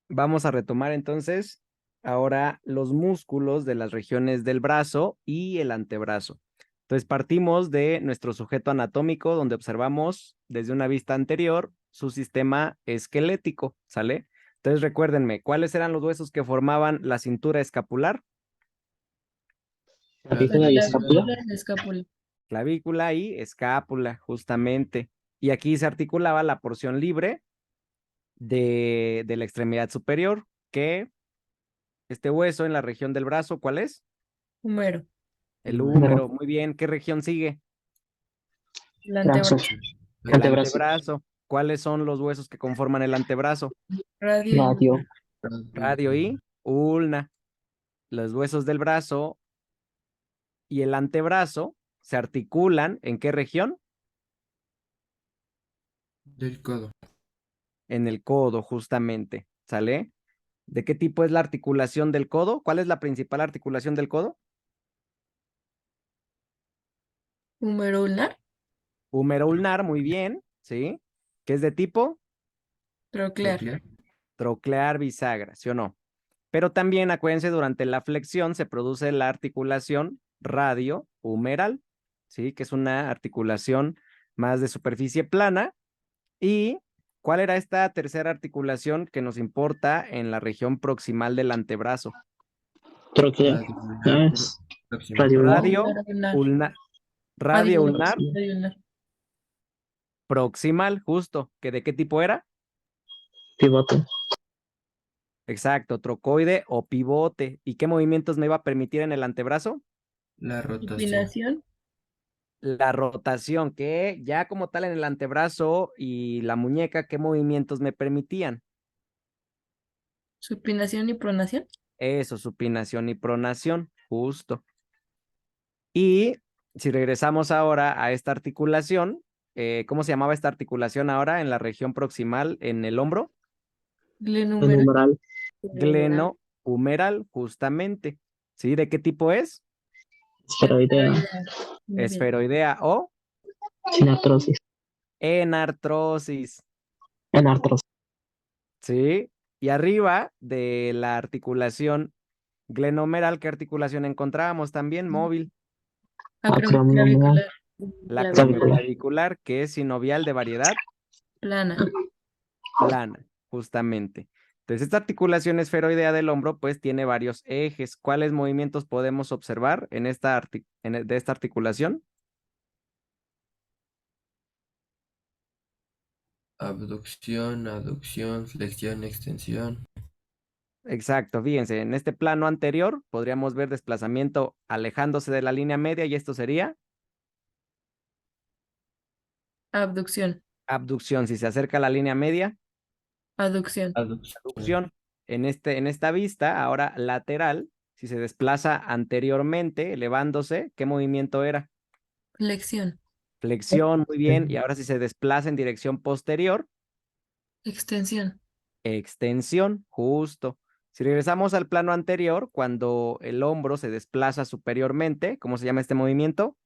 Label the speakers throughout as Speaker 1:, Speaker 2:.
Speaker 1: Vamos a retomar entonces ahora los músculos de las regiones del brazo y el antebrazo. Entonces partimos de nuestro sujeto anatómico donde observamos desde una vista anterior su sistema esquelético, ¿sale? Entonces recuérdenme, ¿cuáles eran los huesos que formaban la cintura escapular?
Speaker 2: Clavícula y escápula.
Speaker 3: La escápula.
Speaker 1: Clavícula y escápula, justamente. Y aquí se articulaba la porción libre de la extremidad superior, que este hueso en la región del brazo, ¿cuál es?
Speaker 3: Húmero.
Speaker 1: El húmero, muy bien. ¿Qué región sigue?
Speaker 3: El
Speaker 2: Brazo.
Speaker 3: antebrazo.
Speaker 1: El
Speaker 2: Antebrazo.
Speaker 1: antebrazo. ¿Cuáles son los huesos que conforman el antebrazo?
Speaker 3: Radio.
Speaker 2: Radio.
Speaker 1: Radio y ulna. Los huesos del brazo y el antebrazo se articulan ¿en qué región?
Speaker 4: Del codo.
Speaker 1: En el codo, justamente. ¿Sale? ¿De qué tipo es la articulación del codo? ¿Cuál es la principal articulación del codo?
Speaker 3: Húmero ulnar.
Speaker 1: Húmero ulnar, muy bien, ¿sí? ¿Qué es de tipo?
Speaker 3: Troclear.
Speaker 4: Troclear.
Speaker 1: Troclear bisagra, ¿sí o no? Pero también acuérdense, durante la flexión se produce la articulación radio-humeral, ¿sí? Que es una articulación más de superficie plana. ¿Y cuál era esta tercera articulación que nos importa en la región proximal del antebrazo?
Speaker 2: Troclear.
Speaker 4: Radio ulnar. Próximo.
Speaker 2: Radio ulnar.
Speaker 1: Radio
Speaker 3: ulnar.
Speaker 1: ulnar.
Speaker 3: Ah,
Speaker 1: Radio
Speaker 3: digo,
Speaker 1: ulnar
Speaker 3: radio ulnar.
Speaker 1: proximal, justo. ¿Que de qué tipo era?
Speaker 2: Pivote.
Speaker 1: Exacto, trocoide o pivote. ¿Y qué movimientos me iba a permitir en el antebrazo?
Speaker 4: La rotación.
Speaker 3: Supinación.
Speaker 1: La rotación, que ya como tal en el antebrazo y la muñeca, ¿qué movimientos me permitían?
Speaker 3: Supinación y pronación.
Speaker 1: Eso, supinación y pronación, justo. Y si regresamos ahora a esta articulación, ¿cómo se llamaba esta articulación ahora en la región proximal en el hombro?
Speaker 3: Glenumeral.
Speaker 2: Numeral.
Speaker 1: Glenohumeral, justamente. ¿Sí? ¿De qué tipo es?
Speaker 2: Esferoidea.
Speaker 3: Muy bien.
Speaker 1: Esferoidea o
Speaker 2: Sin artrosis.
Speaker 1: enartrosis.
Speaker 2: En artrosis.
Speaker 1: ¿Sí? Y arriba de la articulación glenohumeral, ¿qué articulación encontrábamos también? Móvil.
Speaker 3: Acromioclavicular.
Speaker 1: La
Speaker 2: Clavícula.
Speaker 1: acromioclavicular, que es sinovial de variedad
Speaker 3: Plana.
Speaker 1: plana, justamente. Entonces, esta articulación esferoidea del hombro, pues, tiene varios ejes. ¿Cuáles movimientos podemos observar en de esta articulación?
Speaker 4: Abducción, aducción, flexión, extensión.
Speaker 1: Exacto, fíjense, en este plano anterior podríamos ver desplazamiento alejándose de la línea media y esto sería
Speaker 3: Abducción.
Speaker 1: abducción. Si se acerca a la línea media,
Speaker 3: Aducción.
Speaker 1: aducción. En esta vista, ahora lateral, si se desplaza anteriormente, elevándose, ¿qué movimiento era?
Speaker 3: Flexión.
Speaker 1: Flexión, muy bien. Y ahora si se desplaza en dirección posterior,
Speaker 3: Extensión.
Speaker 1: extensión, justo. Si regresamos al plano anterior, cuando el hombro se desplaza superiormente, ¿cómo se llama este movimiento?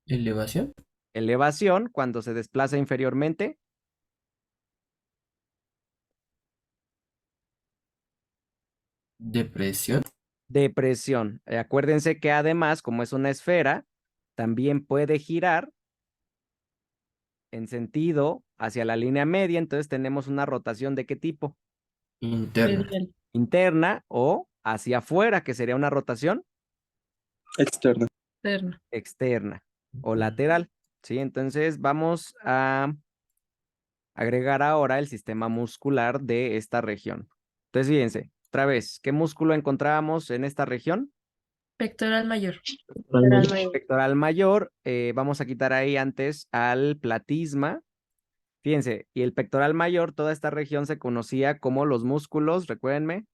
Speaker 4: Elevación.
Speaker 1: Elevación. Cuando se desplaza inferiormente,
Speaker 4: Depresión.
Speaker 1: depresión. Acuérdense que además, como es una esfera, también puede girar en sentido hacia la línea media, entonces tenemos una rotación ¿de qué tipo?
Speaker 4: Interna.
Speaker 3: Medial.
Speaker 1: Interna o hacia afuera, que sería una rotación
Speaker 2: Externa.
Speaker 3: Externa.
Speaker 1: externa o lateral, ¿sí? Entonces vamos a agregar ahora el sistema muscular de esta región. Entonces, fíjense, otra vez, ¿qué músculo encontrábamos en esta región?
Speaker 3: Pectoral mayor.
Speaker 1: Pectoral mayor, vamos a quitar ahí antes al platisma. Fíjense, y el pectoral mayor, toda esta región se conocía como los músculos, recuérdenme,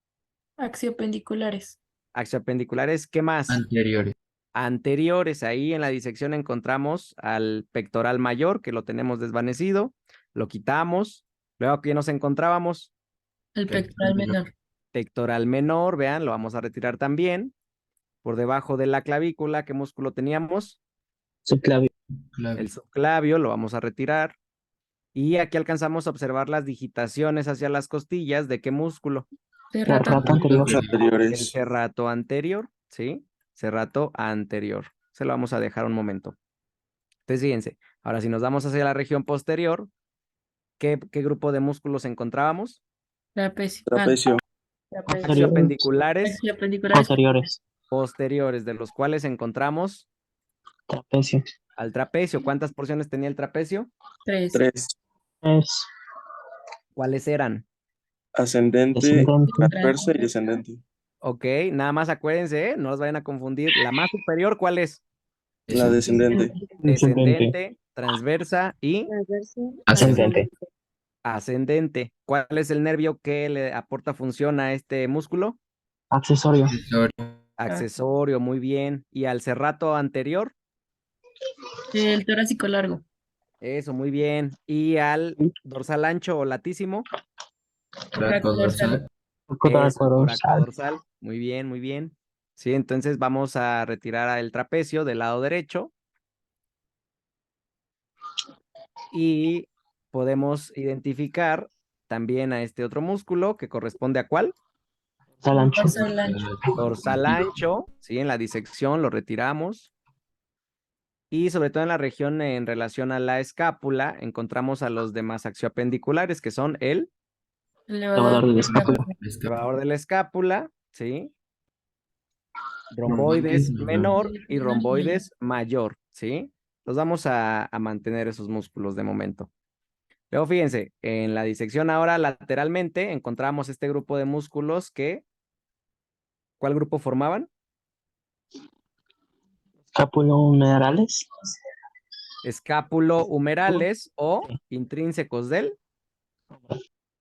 Speaker 3: Axiopendiculares.
Speaker 1: axiopendiculares, ¿qué más?
Speaker 4: Anteriores.
Speaker 1: Anteriores, ahí en la disección encontramos al pectoral mayor, que lo tenemos desvanecido, lo quitamos, luego aquí nos encontrábamos
Speaker 3: El pectoral menor.
Speaker 1: pectoral menor, vean, lo vamos a retirar también, por debajo de la clavícula, ¿qué músculo teníamos?
Speaker 2: Subclavio.
Speaker 1: El subclavio, lo vamos a retirar. Y aquí alcanzamos a observar las digitaciones hacia las costillas. ¿De qué músculo?
Speaker 3: Serrato
Speaker 2: Rato anterior.
Speaker 1: El
Speaker 2: Anteriores.
Speaker 1: serrato anterior, ¿sí? Serrato anterior. Se lo vamos a dejar un momento. Entonces, fíjense, ahora si nos vamos hacia la región posterior, ¿qué grupo de músculos encontrábamos?
Speaker 3: trapecio.
Speaker 2: Trapecio.
Speaker 3: Trapecio.
Speaker 1: Axiopendiculares
Speaker 3: Axiopendiculares.
Speaker 2: Posteriores.
Speaker 1: posteriores, de los cuales encontramos
Speaker 2: Trapecio.
Speaker 1: al trapecio. ¿Cuántas porciones tenía el trapecio?
Speaker 3: 3.
Speaker 2: 3. Es
Speaker 1: ¿Cuáles eran?
Speaker 2: ascendente,
Speaker 3: Descendente.
Speaker 2: transverso y descendente.
Speaker 1: Ok, nada más acuérdense, ¿eh? No los vayan a confundir. La más superior, ¿cuál es?
Speaker 2: La descendente.
Speaker 1: Descendente, transversa y
Speaker 2: Ascendente.
Speaker 1: ascendente. ¿Cuál es el nervio que le aporta función a este músculo?
Speaker 2: Accesorio.
Speaker 1: Accesorio, muy bien. ¿Y al serrato anterior?
Speaker 3: El torácico largo.
Speaker 1: Eso, muy bien. ¿Y al dorsal ancho o latísimo?
Speaker 3: Toraco dorsal.
Speaker 1: Eso, toraco dorsal. Muy bien, muy bien. Sí, entonces vamos a retirar el trapecio del lado derecho y podemos identificar también a este otro músculo que corresponde a ¿cuál?
Speaker 2: Dorsal ancho.
Speaker 3: Dorsal ancho.
Speaker 1: Dorsal ancho, ¿sí? En la disección lo retiramos. Y sobre todo en la región en relación a la escápula, encontramos a los demás axiopendiculares, que son el
Speaker 2: Elevador de la escápula.
Speaker 1: elevador de la escápula, ¿sí?
Speaker 4: Romboides
Speaker 1: Romboides menor y romboides mayor, ¿sí? Los vamos a mantener esos músculos de momento. Luego fíjense, en la disección ahora lateralmente encontramos este grupo de músculos que, ¿cuál grupo formaban?
Speaker 2: Escapulohumerales.
Speaker 1: Escápulo-humerales o intrínsecos del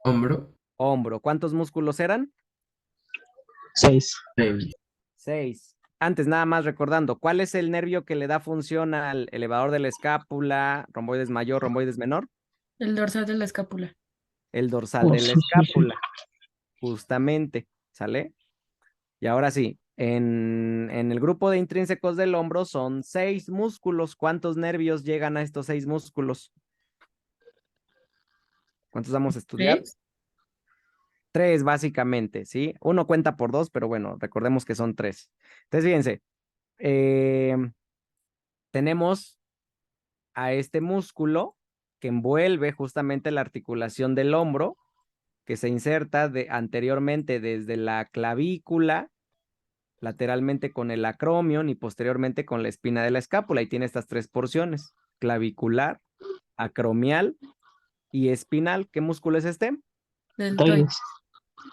Speaker 4: Hombro.
Speaker 1: hombro. ¿Cuántos músculos eran?
Speaker 2: 6.
Speaker 1: 6. Antes, nada más recordando, ¿cuál es el nervio que le da función al elevador de la escápula, romboides mayor, romboides menor?
Speaker 3: El dorsal de la escápula.
Speaker 1: El dorsal de la escápula, justamente, ¿sale? Y ahora sí, en el grupo de intrínsecos del hombro son 6 músculos. ¿Cuántos nervios llegan a estos 6 músculos? ¿Cuántos vamos a estudiar?
Speaker 3: 3.
Speaker 1: 3 básicamente, ¿sí? Uno cuenta por 2, pero bueno, recordemos que son 3. Entonces, fíjense, tenemos a este músculo que envuelve justamente la articulación del hombro, que se inserta anteriormente desde la clavícula, lateralmente con el acromion y posteriormente con la espina de la escápula. Y tiene estas 3 porciones: clavicular, acromial y espinal. ¿Qué músculo es este?
Speaker 3: Deltoides.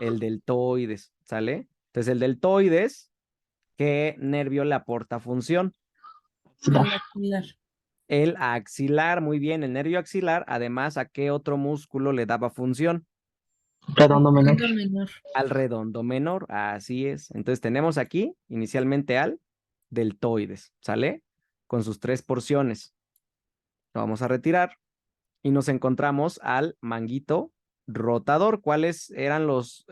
Speaker 1: El deltoides, ¿sale? Entonces el deltoides, ¿qué nervio le aporta función?
Speaker 3: El axilar.
Speaker 1: El axilar, muy bien, el nervio axilar. Además, ¿a qué otro músculo le daba función?
Speaker 2: Redondo menor.
Speaker 3: Redondo menor.
Speaker 1: Al redondo menor, así es. Entonces tenemos aquí inicialmente al deltoides, ¿sale? Con sus 3 porciones. Lo vamos a retirar y nos encontramos al manguito rotador. ¿Cuáles eran los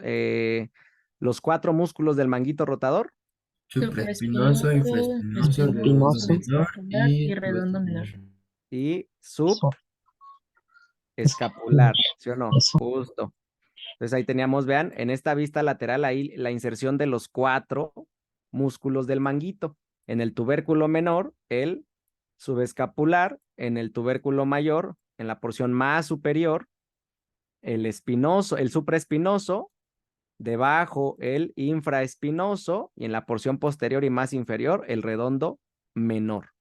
Speaker 1: 4 músculos del manguito rotador?
Speaker 4: Supraespinoso, infraespinoso, redondo
Speaker 2: Espinoso.
Speaker 4: menor
Speaker 3: y redondo menor.
Speaker 1: Y
Speaker 2: Eso.
Speaker 1: subescapular, ¿sí o no?
Speaker 2: Eso.
Speaker 1: Justo. Entonces ahí teníamos, vean, en esta vista lateral ahí la inserción de los 4 músculos del manguito. En el tubérculo menor, el subescapular; en el tubérculo mayor, en la porción más superior, el espinoso, el supraespinoso; debajo el infraespinoso; y en la porción posterior y más inferior, el redondo menor.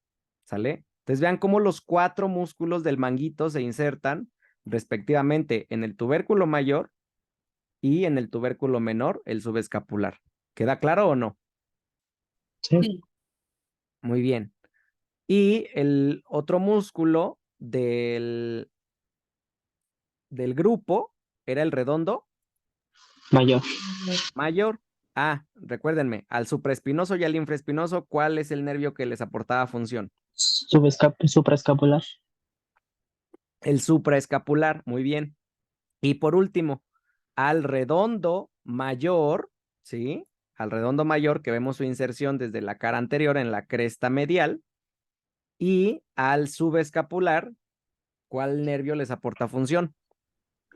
Speaker 1: ¿Sale? Entonces vean cómo los 4 músculos del manguito se insertan respectivamente en el tubérculo mayor y en el tubérculo menor, el subescapular. ¿Queda claro o no?
Speaker 2: Sí.
Speaker 3: Sí.
Speaker 1: Muy bien. Y el otro músculo del grupo era el redondo
Speaker 2: Mayor.
Speaker 1: mayor. Ah, recuérdenme, al supraespinoso y al infraespinoso, ¿cuál es el nervio que les aportaba función?
Speaker 2: Supraescapular.
Speaker 1: El supraescapular, muy bien. Y por último, al redondo mayor, ¿sí? Al redondo mayor, que vemos su inserción desde la cara anterior en la cresta medial, y al subescapular, ¿cuál nervio les aporta función?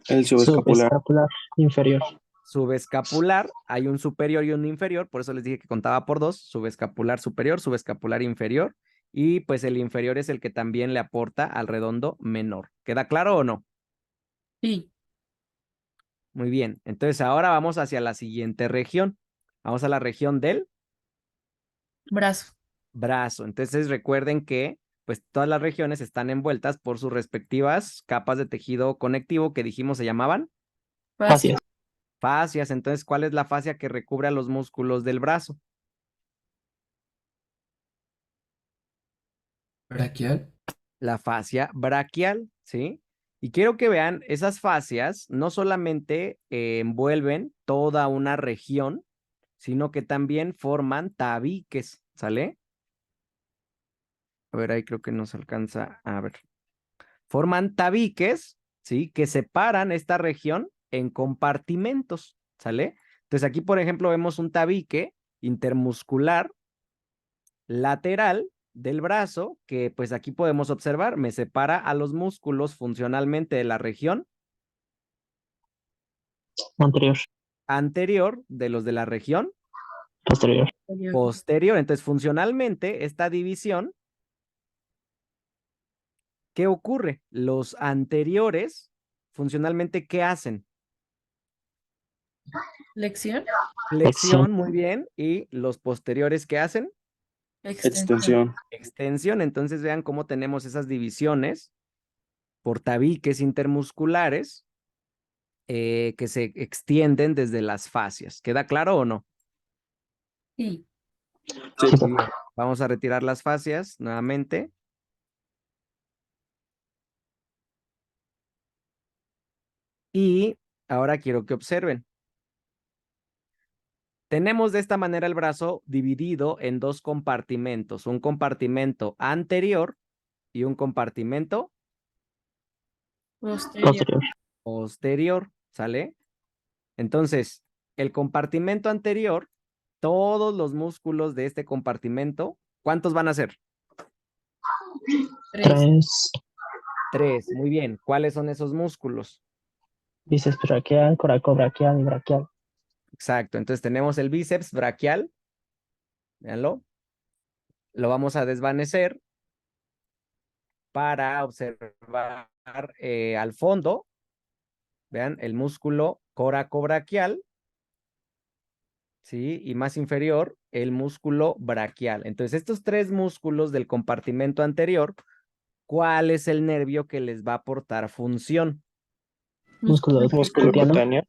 Speaker 5: El subescapular.
Speaker 2: Subescapular inferior.
Speaker 1: Subescapular, hay un superior y un inferior, por eso les dije que contaba por dos, subescapular superior, subescapular inferior, y pues el inferior es el que también le aporta al redondo menor. ¿Queda claro o no?
Speaker 3: Sí.
Speaker 1: Muy bien, entonces ahora vamos hacia la siguiente región. Vamos a la región del
Speaker 3: Brazo.
Speaker 1: brazo. Entonces recuerden que pues todas las regiones están envueltas por sus respectivas capas de tejido conectivo que dijimos se llamaban
Speaker 3: Fascia.
Speaker 1: fascias. Entonces, ¿cuál es la fascia que recubre a los músculos del brazo?
Speaker 4: Braquial.
Speaker 1: La fascia braquial, ¿sí? Y quiero que vean, esas fascias no solamente envuelven toda una región, sino que también forman tabiques, ¿sale? A ver, ahí creo que nos alcanza a ver. Forman tabiques, ¿sí? Que separan esta región en compartimentos, ¿sale? Entonces aquí, por ejemplo, vemos un tabique intermuscular lateral del brazo, que pues aquí podemos observar, me separa a los músculos funcionalmente de la región
Speaker 2: Anterior.
Speaker 1: anterior de los de la región
Speaker 2: Posterior.
Speaker 1: posterior. Entonces, funcionalmente, esta división, ¿qué ocurre? Los anteriores, funcionalmente, ¿qué hacen?
Speaker 3: Flexión.
Speaker 1: Flexión, muy bien, y los posteriores, ¿qué hacen?
Speaker 5: Extensión.
Speaker 1: Extensión. Entonces, vean cómo tenemos esas divisiones por tabiques intermusculares que se extienden desde las fascias. ¿Queda claro o no?
Speaker 3: Sí.
Speaker 5: Sí.
Speaker 1: Muy bien. Vamos a retirar las fascias nuevamente. Y ahora quiero que observen. Tenemos de esta manera el brazo dividido en dos compartimentos, un compartimento anterior y un compartimento
Speaker 3: Posterior.
Speaker 2: Posterior.
Speaker 1: posterior, ¿sale? Entonces, el compartimento anterior, todos los músculos de este compartimento, ¿cuántos van a ser?
Speaker 3: 3.
Speaker 2: 3.
Speaker 1: Tres, muy bien. ¿Cuáles son esos músculos?
Speaker 2: Bíceps braquial, coracobraquial y braquial.
Speaker 1: Exacto, entonces tenemos el bíceps braquial, véanlo, lo vamos a desvanecer para observar al fondo, vean, el músculo coracobraquial, ¿sí? Y más inferior, el músculo braquial. Entonces, estos tres músculos del compartimento anterior, ¿cuál es el nervio que les va a aportar función?
Speaker 2: Músculo
Speaker 5: Músculo cutáneo.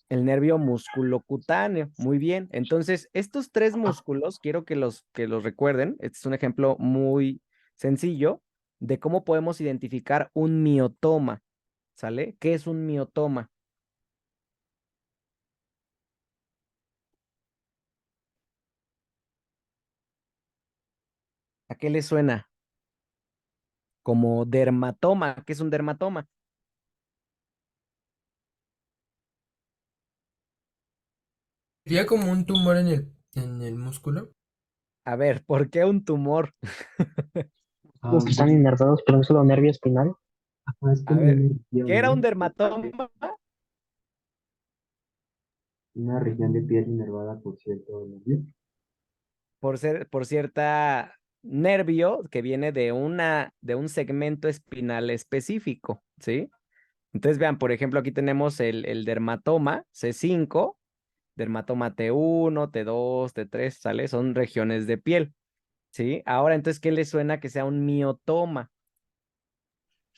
Speaker 1: El nervio musculocutáneo. Muy bien. Entonces, estos tres músculos, quiero que los recuerden. Este es un ejemplo muy sencillo de cómo podemos identificar un miotoma. ¿Sale? ¿Qué es un miotoma? ¿A qué le suena? Como dermatoma. ¿Qué es un dermatoma?
Speaker 4: Sería como un tumor en el músculo.
Speaker 1: A ver, ¿por qué un tumor?
Speaker 2: Los que están inervados por un solo nervio espinal.
Speaker 1: A ver, ¿qué era un dermatoma?
Speaker 6: Una región de piel inervada por cierto nervio.
Speaker 1: Por cierta nervio que viene de un segmento espinal específico, ¿sí? Entonces, vean, por ejemplo, aquí tenemos el dermatoma C5, dermatoma T1, T2, T3, ¿sale? Son regiones de piel, ¿sí? Ahora, entonces, ¿qué le suena que sea un miotoma?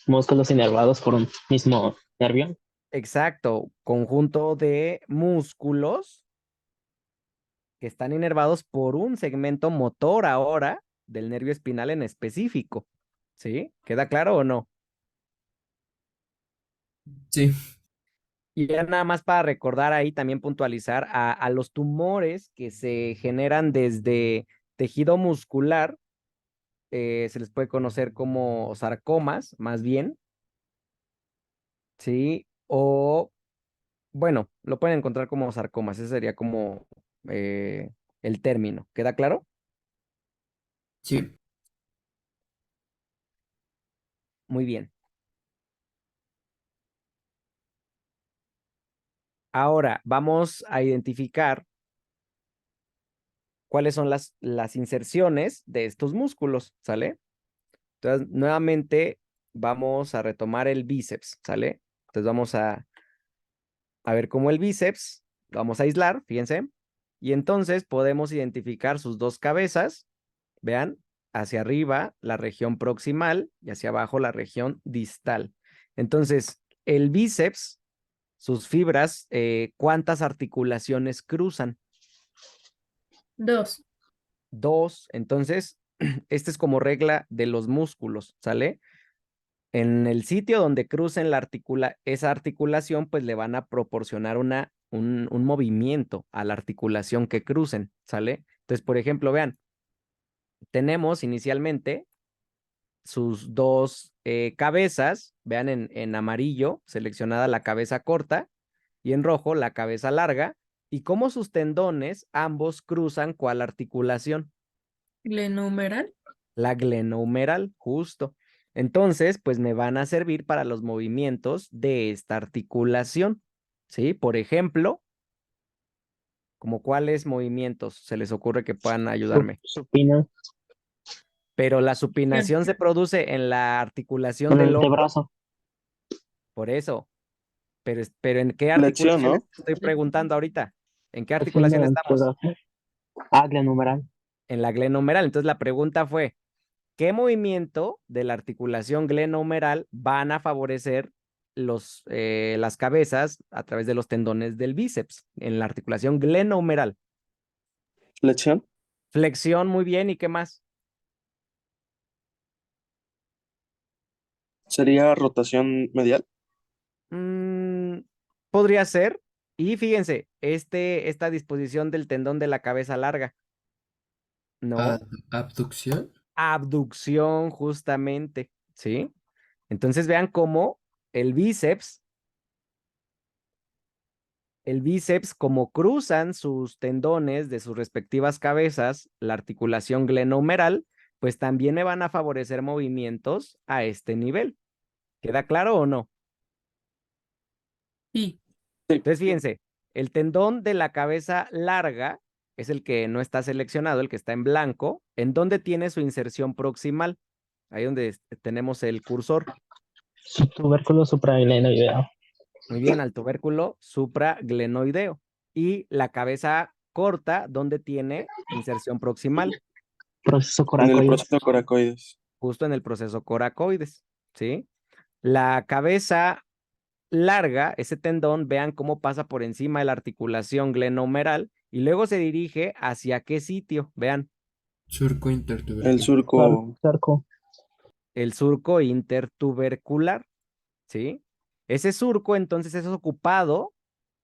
Speaker 2: Músculos inervados por un mismo nervio.
Speaker 1: Exacto, conjunto de músculos que están inervados por un segmento motor ahora del nervio espinal en específico, ¿sí? ¿Queda claro o no?
Speaker 4: Sí.
Speaker 1: Y ya nada más para recordar ahí, también puntualizar a los tumores que se generan desde tejido muscular, se les puede conocer como sarcomas, más bien, ¿sí? O, bueno, lo pueden encontrar como sarcomas, ese sería como el término. ¿Queda claro?
Speaker 4: Sí.
Speaker 1: Muy bien. Ahora vamos a identificar cuáles son las inserciones de estos músculos, ¿sale? Entonces, nuevamente vamos a retomar el bíceps, ¿sale? Entonces vamos a ver cómo el bíceps, lo vamos a aislar, fíjense, y entonces podemos identificar sus dos cabezas, vean, hacia arriba la región proximal y hacia abajo la región distal. Entonces, el bíceps, sus fibras, ¿cuántas articulaciones cruzan?
Speaker 3: 2.
Speaker 1: Dos. Entonces, esta es como regla de los músculos, ¿sale? En el sitio donde crucen esa articulación, pues le van a proporcionar un movimiento a la articulación que crucen, ¿sale? Entonces, por ejemplo, vean, tenemos inicialmente sus dos cabezas, vean en amarillo, seleccionada la cabeza corta, y en rojo la cabeza larga, y cómo sus tendones ambos cruzan ¿cuál articulación?
Speaker 3: Glenohumeral.
Speaker 1: La glenohumeral, justo. Entonces, pues me van a servir para los movimientos de esta articulación, ¿sí? Por ejemplo, ¿como cuáles movimientos se les ocurre que puedan ayudarme?
Speaker 2: Supina.
Speaker 1: Pero la supinación se produce en la articulación
Speaker 2: Con el
Speaker 1: del hombro,
Speaker 2: antebrazo.
Speaker 1: por eso. Pero ¿en qué
Speaker 5: Flexión,
Speaker 1: articulación
Speaker 5: ¿no?
Speaker 1: estoy preguntando ahorita? ¿En qué
Speaker 2: Es en
Speaker 1: articulación
Speaker 2: el
Speaker 1: estamos?
Speaker 2: antebrazo. Glenohumeral.
Speaker 1: En la glenohumeral. Entonces la pregunta fue, ¿qué movimiento de la articulación glenohumeral van a favorecer las cabezas a través de los tendones del bíceps en la articulación glenohumeral?
Speaker 5: Flexión.
Speaker 1: Flexión, muy bien. ¿Y qué más?
Speaker 5: Sería rotación medial.
Speaker 1: Mm, podría ser. Y fíjense, esta disposición del tendón de la cabeza larga, ¿no?
Speaker 4: Abducción.
Speaker 1: Abducción, justamente, ¿sí? Entonces vean cómo el bíceps como cruzan sus tendones de sus respectivas cabezas, la articulación glenohumeral, pues también me van a favorecer movimientos a este nivel. ¿Queda claro o no?
Speaker 3: Sí.
Speaker 1: Entonces, fíjense, el tendón de la cabeza larga es el que no está seleccionado, el que está en blanco. ¿En dónde tiene su inserción proximal? Ahí donde tenemos el cursor.
Speaker 2: Tubérculo supraglenoideo.
Speaker 1: Muy bien, al tubérculo supraglenoideo. Y la cabeza corta, ¿dónde tiene inserción proximal?
Speaker 2: Proceso
Speaker 5: En el
Speaker 2: coracoides.
Speaker 5: proceso coracoides.
Speaker 1: Justo en el proceso coracoides, ¿sí? La cabeza larga, ese tendón, vean cómo pasa por encima de la articulación glenohumeral y luego se dirige hacia qué sitio, vean,
Speaker 4: Surco
Speaker 5: El
Speaker 4: intertubercular.
Speaker 5: surco.
Speaker 2: Surco.
Speaker 1: el surco intertubercular, ¿sí? Ese surco entonces es ocupado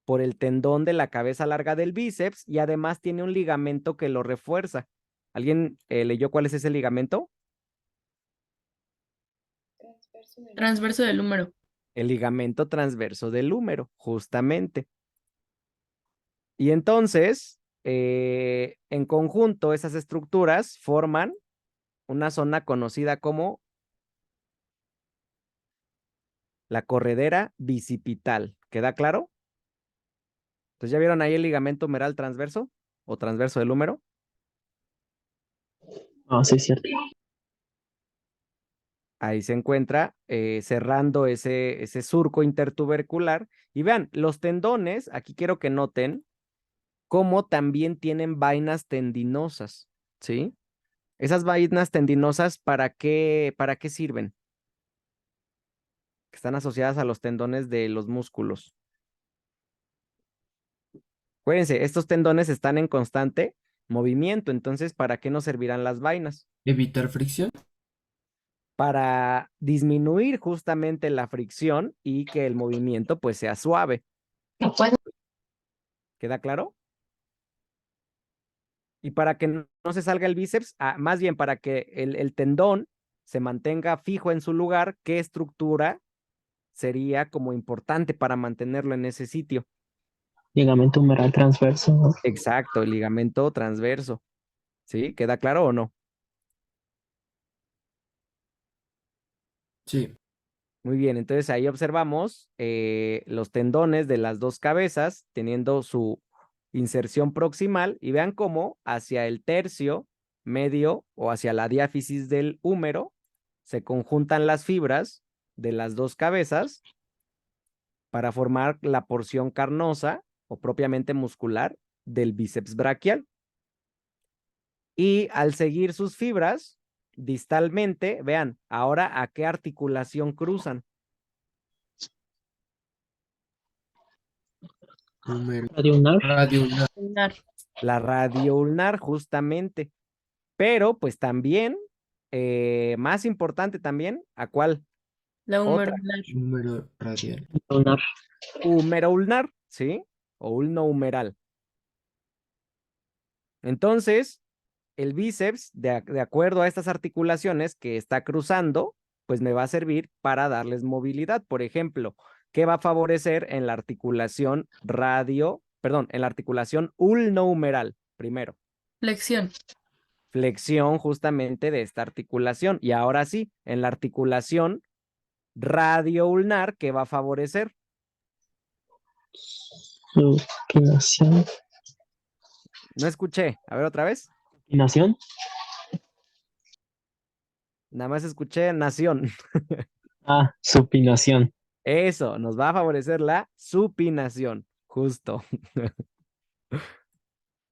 Speaker 1: por el tendón de la cabeza larga del bíceps y además tiene un ligamento que lo refuerza. ¿Alguien leyó cuál es ese ligamento?
Speaker 3: Transverso del húmero.
Speaker 1: El ligamento transverso del húmero, justamente. Y entonces, en conjunto, esas estructuras forman una zona conocida como la corredera bicipital. ¿Queda claro? Entonces, ¿ya vieron ahí el ligamento humeral transverso o transverso del húmero?
Speaker 2: Sí, es cierto.
Speaker 1: Ahí se encuentra cerrando ese surco intertubercular. Y vean, los tendones, aquí quiero que noten cómo también tienen vainas tendinosas, ¿sí? Esas vainas tendinosas, para qué sirven? Que están asociadas a los tendones de los músculos. Acuérdense, estos tendones están en constante movimiento, entonces, ¿para qué nos servirán las vainas?
Speaker 4: Evitar fricción.
Speaker 1: Para disminuir justamente la fricción y que el movimiento pues sea suave. ¿Queda claro? Y para que no se salga el bíceps, más bien para que el tendón se mantenga fijo en su lugar, ¿qué estructura sería como importante para mantenerlo en ese sitio?
Speaker 2: Ligamento humeral transverso, ¿no?
Speaker 1: Exacto, el ligamento transverso. ¿Sí? ¿Queda claro o no?
Speaker 4: Sí.
Speaker 1: Muy bien, entonces ahí observamos los tendones de las dos cabezas teniendo su inserción proximal y vean cómo hacia el tercio medio o hacia la diáfisis del húmero se conjuntan las fibras de las dos cabezas para formar la porción carnosa o propiamente muscular del bíceps braquial. Y al seguir sus fibras distalmente, vean, ahora a qué articulación cruzan.
Speaker 4: Número.
Speaker 2: Radioulnar.
Speaker 4: Radioulnar.
Speaker 3: Ulnar.
Speaker 1: La radioulnar, justamente. Pero, pues también, más importante también, ¿a cuál?
Speaker 3: La
Speaker 1: Otra.
Speaker 3: humerular.
Speaker 4: Número radial.
Speaker 2: Ulnar.
Speaker 1: Humeroulnar, ¿sí? O ulnohumeral. Entonces, el bíceps, de acuerdo a estas articulaciones que está cruzando, pues me va a servir para darles movilidad. Por ejemplo, ¿qué va a favorecer en la articulación en la articulación ulnohumeral? Primero,
Speaker 3: Flexión.
Speaker 1: flexión justamente de esta articulación. Y ahora sí, en la articulación radioulnar, ¿qué va a favorecer?
Speaker 2: Supinación.
Speaker 1: No escuché. A ver otra vez.
Speaker 2: Supinación.
Speaker 1: Nada más escuché nación.
Speaker 2: Ah, supinación.
Speaker 1: Eso, nos va a favorecer la supinación, justo.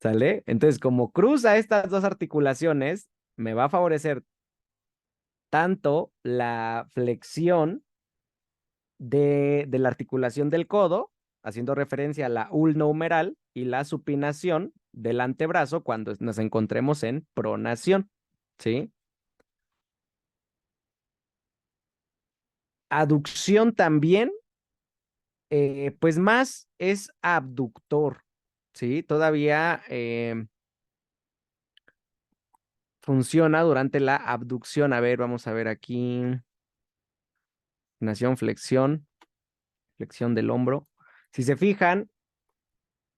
Speaker 1: ¿Sale? Entonces, como cruza estas dos articulaciones, me va a favorecer tanto la flexión de la articulación del codo, haciendo referencia a la ulnohumeral, y la supinación del antebrazo cuando nos encontremos en pronación, ¿sí? Aducción también, pues más es abductor, ¿sí? Todavía funciona durante la abducción. A ver, vamos a ver aquí. Nación, flexión del hombro. Si se fijan,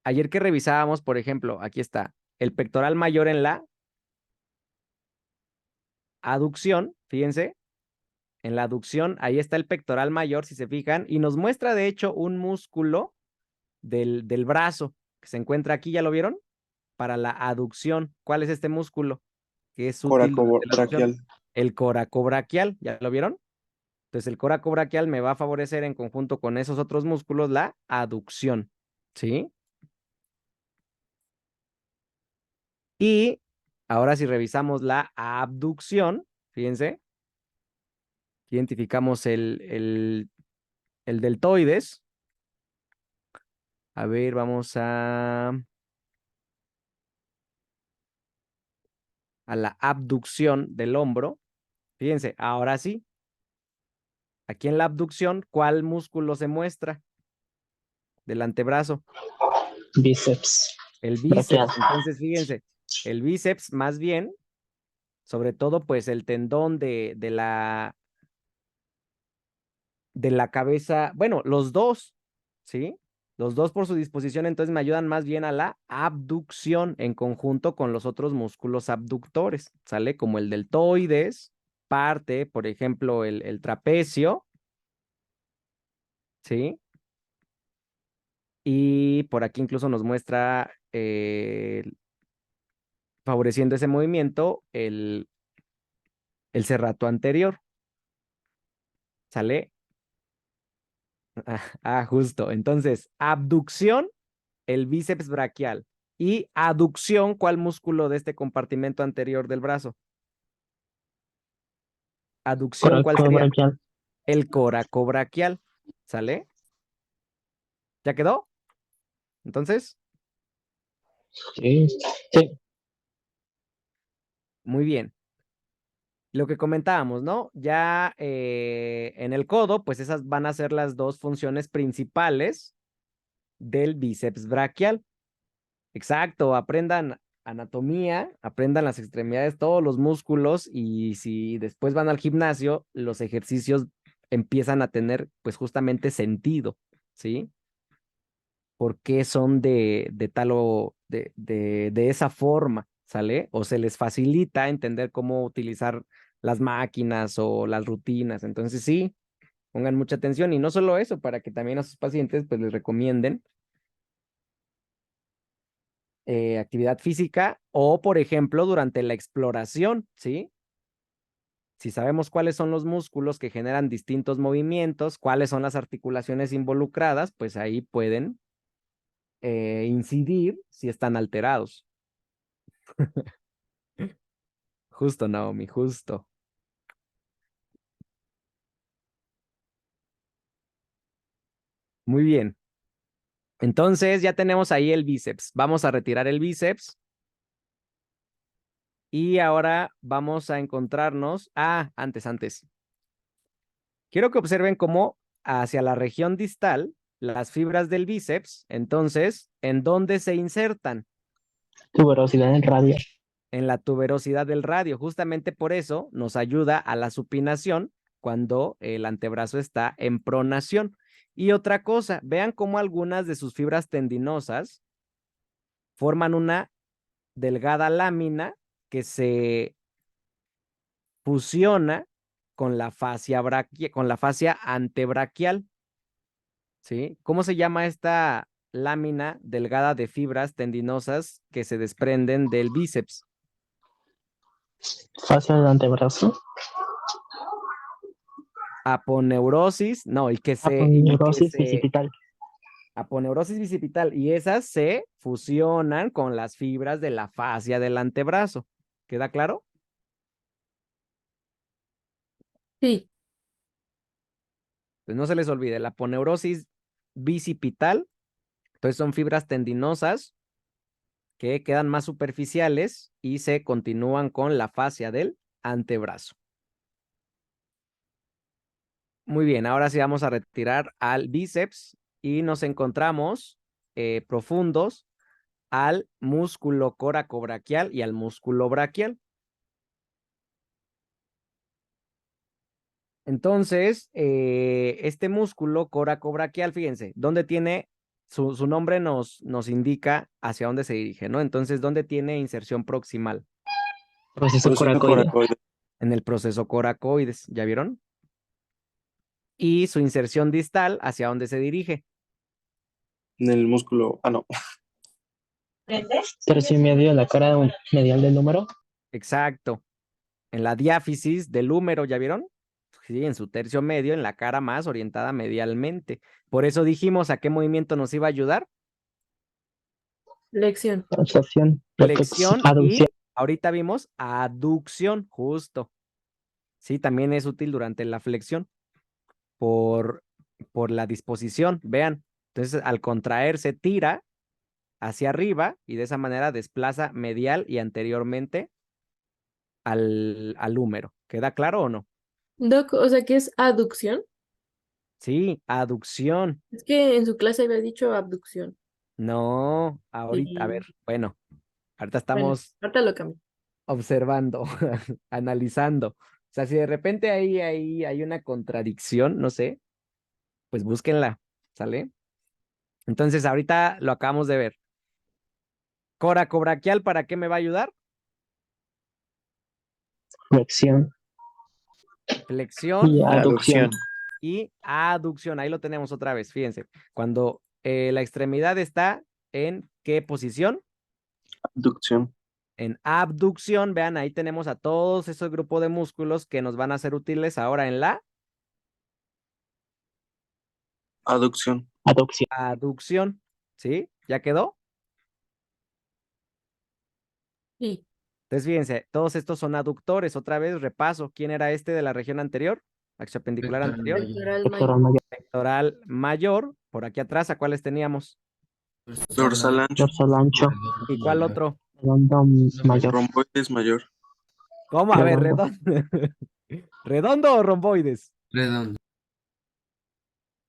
Speaker 1: ayer que revisábamos, por ejemplo, aquí está el pectoral mayor en la aducción, fíjense, en la aducción, ahí está el pectoral mayor, si se fijan, y nos muestra de hecho un músculo del brazo que se encuentra aquí, ¿ya lo vieron? Para la aducción. ¿Cuál es este músculo? Que es útil durante la aducción.
Speaker 5: Coracobraquial.
Speaker 1: El coracobraquial, ¿ya lo vieron? Entonces el coracobraquial me va a favorecer en conjunto con esos otros músculos la aducción, ¿sí? Y ahora si revisamos la abducción, fíjense, identificamos el deltoides. A ver, vamos a la abducción del hombro. Fíjense, ahora sí, aquí en la abducción, ¿cuál músculo se muestra? Del antebrazo.
Speaker 2: Bíceps.
Speaker 1: El bíceps.
Speaker 2: Braquial.
Speaker 1: Entonces, fíjense, el bíceps más bien, sobre todo pues el tendón de la cabeza, bueno, los dos, ¿sí? Los dos por su disposición, entonces me ayudan más bien a la abducción en conjunto con los otros músculos abductores, ¿sale? Como el deltoides, parte, por ejemplo, el trapecio, ¿sí? Y por aquí incluso nos muestra, favoreciendo ese movimiento, el serrato anterior, ¿sale? Justo. Entonces, abducción, el bíceps braquial. Y aducción, ¿cuál músculo de este compartimento anterior del brazo? Aducción, ¿cuál sería?
Speaker 2: Coracobraquial.
Speaker 1: El coracobraquial. ¿Sale? ¿Ya quedó? Entonces,
Speaker 2: Sí. Sí.
Speaker 1: muy bien. Lo que comentábamos, ¿no? Ya en el codo, pues esas van a ser las dos funciones principales del bíceps braquial. Exacto, aprendan anatomía, aprendan las extremidades, todos los músculos, y si después van al gimnasio, los ejercicios empiezan a tener pues justamente sentido, ¿sí? ¿Por qué son de tal o de esa forma, ¿sale? O se les facilita entender cómo utilizar las máquinas o las rutinas. Entonces sí, Pongan mucha atención y no solo eso, para que también a sus pacientes pues les recomienden actividad física o, por ejemplo, durante la exploración, ¿sí? Si sabemos cuáles son los músculos que generan distintos movimientos, cuáles son las articulaciones involucradas, pues ahí pueden incidir si están alterados. Justo, Naomi, justo. Muy bien. Entonces ya tenemos ahí el bíceps. Vamos a retirar el bíceps. Y ahora vamos a encontrarnos. Antes. Quiero que observen cómo hacia la región distal, las fibras del bíceps, entonces, ¿en dónde se insertan?
Speaker 2: Tuberosidad del radio.
Speaker 1: En la tuberosidad del radio. Justamente por eso nos ayuda a la supinación cuando el antebrazo está en pronación. Y otra cosa, vean cómo algunas de sus fibras tendinosas forman una delgada lámina que se fusiona con la fascia antebraquial, ¿sí? ¿Cómo se llama esta lámina delgada de fibras tendinosas que se desprenden del bíceps?
Speaker 2: Fascia del antebrazo.
Speaker 1: Aponeurosis, no,
Speaker 2: Aponeurosis bicipital.
Speaker 1: aponeurosis bicipital, y esas se fusionan con las fibras de la fascia del antebrazo. ¿Queda claro?
Speaker 3: Sí.
Speaker 1: Pues no se les olvide, la aponeurosis bicipital, entonces son fibras tendinosas que quedan más superficiales y se continúan con la fascia del antebrazo. Muy bien, ahora sí vamos a retirar al bíceps y nos encontramos profundos al músculo coracobraquial y al músculo braquial. Entonces, este músculo coracobraquial, fíjense, ¿dónde tiene su nombre nos indica hacia dónde se dirige, ¿no? Entonces, ¿dónde tiene inserción proximal?
Speaker 2: Proceso
Speaker 5: Proceso
Speaker 2: coracoide.
Speaker 5: coracoide.
Speaker 1: En el proceso coracoides, ¿ya vieron? Y su inserción distal, ¿hacia dónde se dirige?
Speaker 5: En el músculo. No.
Speaker 2: Tercio y medio en la cara medial del número.
Speaker 1: Exacto. En la diáfisis del húmero, ¿ya vieron? Sí, en su tercio medio, en la cara más orientada medialmente. Por eso dijimos a qué movimiento nos iba a ayudar.
Speaker 3: Lección.
Speaker 2: Absorción.
Speaker 1: Flexión
Speaker 2: Aducción.
Speaker 1: y ahorita vimos aducción, justo. Sí, también es útil durante la flexión por la disposición. Vean, entonces al contraerse tira hacia arriba y de esa manera desplaza medial y anteriormente al húmero. ¿Queda claro o no?
Speaker 3: Doc, o sea, ¿qué es aducción?
Speaker 1: Sí, aducción.
Speaker 3: Es que en su clase había dicho abducción.
Speaker 1: No, ahorita, a ver,
Speaker 3: Y
Speaker 1: bueno, ahorita
Speaker 3: bueno,
Speaker 1: estamos
Speaker 3: ahorita lo cambio.
Speaker 1: observando, analizando. O sea, si de repente hay una contradicción, no sé, pues búsquenla, ¿sale? Entonces, ahorita lo acabamos de ver. Coracobraquial, ¿para qué me va a ayudar?
Speaker 2: Flexión
Speaker 1: Flexión
Speaker 2: y aducción.
Speaker 1: y aducción. Ahí lo tenemos otra vez, fíjense. Cuando la extremidad está en ¿qué posición?
Speaker 5: Abducción.
Speaker 1: En abducción, vean, ahí tenemos a todos esos grupos de músculos que nos van a ser útiles ahora en la
Speaker 5: Aducción.
Speaker 2: Aducción.
Speaker 1: aducción. ¿Sí? ¿Ya quedó?
Speaker 3: Sí.
Speaker 1: Entonces, fíjense, todos estos son aductores. Otra vez, repaso. ¿Quién era este de la región anterior? Axiopendicular
Speaker 4: Pectoral
Speaker 1: anterior.
Speaker 4: mayor.
Speaker 3: Pectoral
Speaker 2: Pectoral
Speaker 3: mayor.
Speaker 2: mayor.
Speaker 1: Pectoral mayor. Por aquí atrás, ¿a cuáles teníamos?
Speaker 5: Dorsal ancho.
Speaker 2: Dorsal ancho.
Speaker 1: ¿Y cuál otro?
Speaker 2: Redondo mayor.
Speaker 5: Romboides mayor.
Speaker 1: ¿Cómo? A ver,
Speaker 2: Redondo.
Speaker 1: redondo. ¿Redondo o romboides?
Speaker 4: Redondo.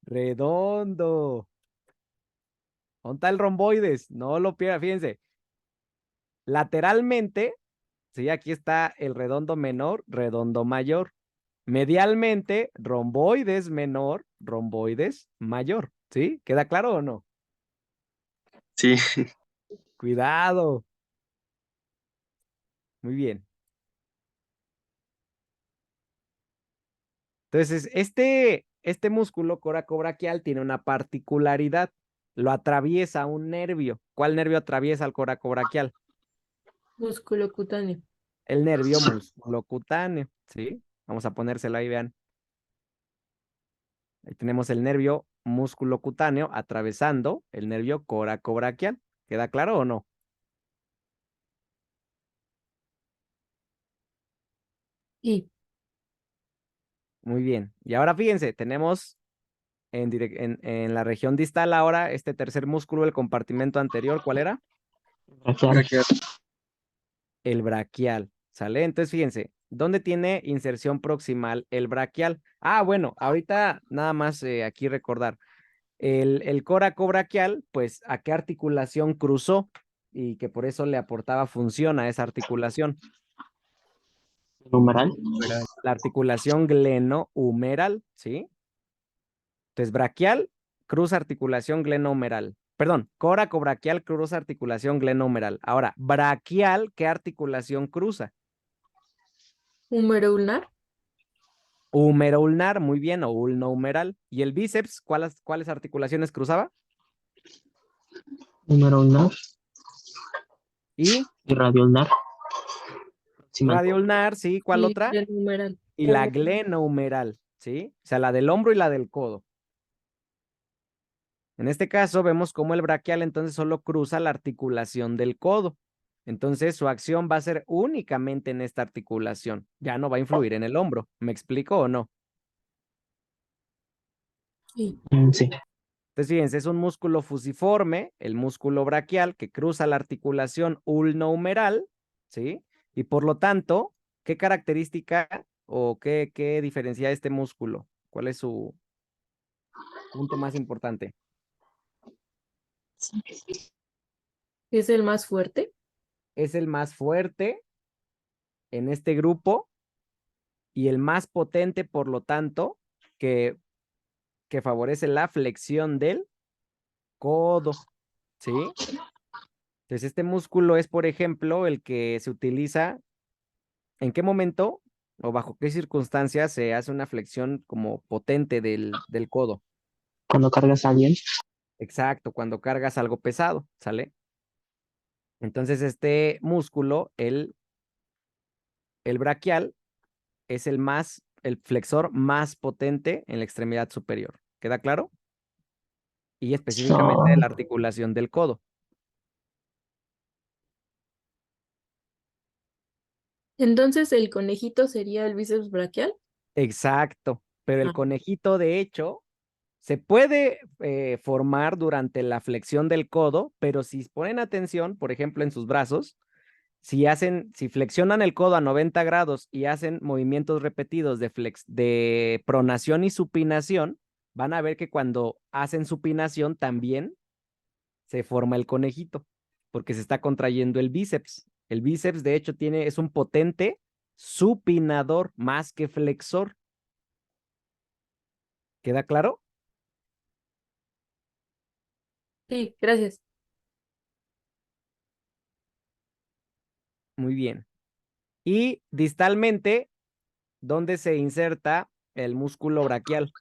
Speaker 1: Redondo. ¿Dónde está el romboides? No lo pierda, fíjense. Lateralmente, sí, aquí está el redondo menor, redondo mayor. Medialmente, romboides menor, romboides mayor. ¿Sí? ¿Queda claro o no?
Speaker 5: Sí.
Speaker 1: Cuidado. Muy bien. Entonces, este este músculo coracobraquial tiene una particularidad. Lo atraviesa un nervio. ¿Cuál nervio atraviesa al coracobraquial?
Speaker 3: Músculo cutáneo.
Speaker 1: El nervio musculocutáneo, ¿sí? Vamos a ponérselo ahí, vean. Ahí tenemos el nervio musculocutáneo atravesando el nervio coracobraquial. ¿Queda claro o no?
Speaker 3: Sí.
Speaker 1: Muy bien. Y ahora fíjense, tenemos en la región distal ahora este tercer músculo del compartimento anterior. ¿Cuál era?
Speaker 2: Braquial.
Speaker 5: Braquial.
Speaker 1: El braquial. ¿Sale? Entonces fíjense, ¿dónde tiene inserción proximal el braquial? Ah, bueno, ahorita nada más aquí recordar. El coracobraquial, pues, ¿a qué articulación cruzó? Y que por eso le aportaba función a esa articulación.
Speaker 2: Numeral.
Speaker 4: Numeral.
Speaker 1: La articulación glenohumeral, ¿sí? Entonces, braquial cruza articulación glenohumeral. Perdón, coracobraquial cruza articulación glenohumeral. Ahora, braquial, ¿qué articulación cruza?
Speaker 3: Húmero ulnar.
Speaker 1: Humeroulnar, muy bien, o ulnohumeral. ¿Y el bíceps, cuáles articulaciones cruzaba?
Speaker 2: Número ulnar.
Speaker 1: Y
Speaker 2: Y radio ulnar. Proximal.
Speaker 1: radioulnar, ¿sí? ¿Cuál
Speaker 3: Y
Speaker 1: otra?
Speaker 3: glenohumeral.
Speaker 1: Y la glenohumeral, ¿sí? O sea, la del hombro y la del codo. En este caso, vemos cómo el braquial entonces solo cruza la articulación del codo. Entonces, su acción va a ser únicamente en esta articulación. Ya no va a influir en el hombro. ¿Me explico o no?
Speaker 3: Sí.
Speaker 2: Sí.
Speaker 1: Entonces, fíjense, es un músculo fusiforme, el músculo braquial, que cruza la articulación ulnohumeral, ¿sí? Y por lo tanto, ¿qué característica o qué diferencia este músculo? ¿Cuál es su punto más importante?
Speaker 3: Es el más fuerte.
Speaker 1: Es el más fuerte en este grupo y el más potente, por lo tanto, que favorece la flexión del codo, ¿sí? Entonces, este músculo es, por ejemplo, el que se utiliza. ¿En qué momento o bajo qué circunstancias se hace una flexión como potente del codo?
Speaker 2: Cuando cargas a alguien.
Speaker 1: Exacto, cuando cargas algo pesado, ¿sale? Entonces, este músculo, el braquial, es el flexor más potente en la extremidad superior. ¿Queda claro? Y específicamente de la articulación del codo.
Speaker 3: Entonces, el conejito sería el bíceps braquial.
Speaker 1: Exacto, pero el
Speaker 3: Ah.
Speaker 1: conejito, de hecho, se puede formar durante la flexión del codo, pero si ponen atención, por ejemplo, en sus brazos, si flexionan el codo a 90 grados y hacen movimientos repetidos de pronación y supinación, van a ver que cuando hacen supinación también se forma el conejito, porque se está contrayendo el bíceps. El bíceps, de hecho, es un potente supinador más que flexor. ¿Queda claro?
Speaker 3: Sí, gracias.
Speaker 1: Muy bien. Y distalmente, ¿dónde se inserta el músculo braquial?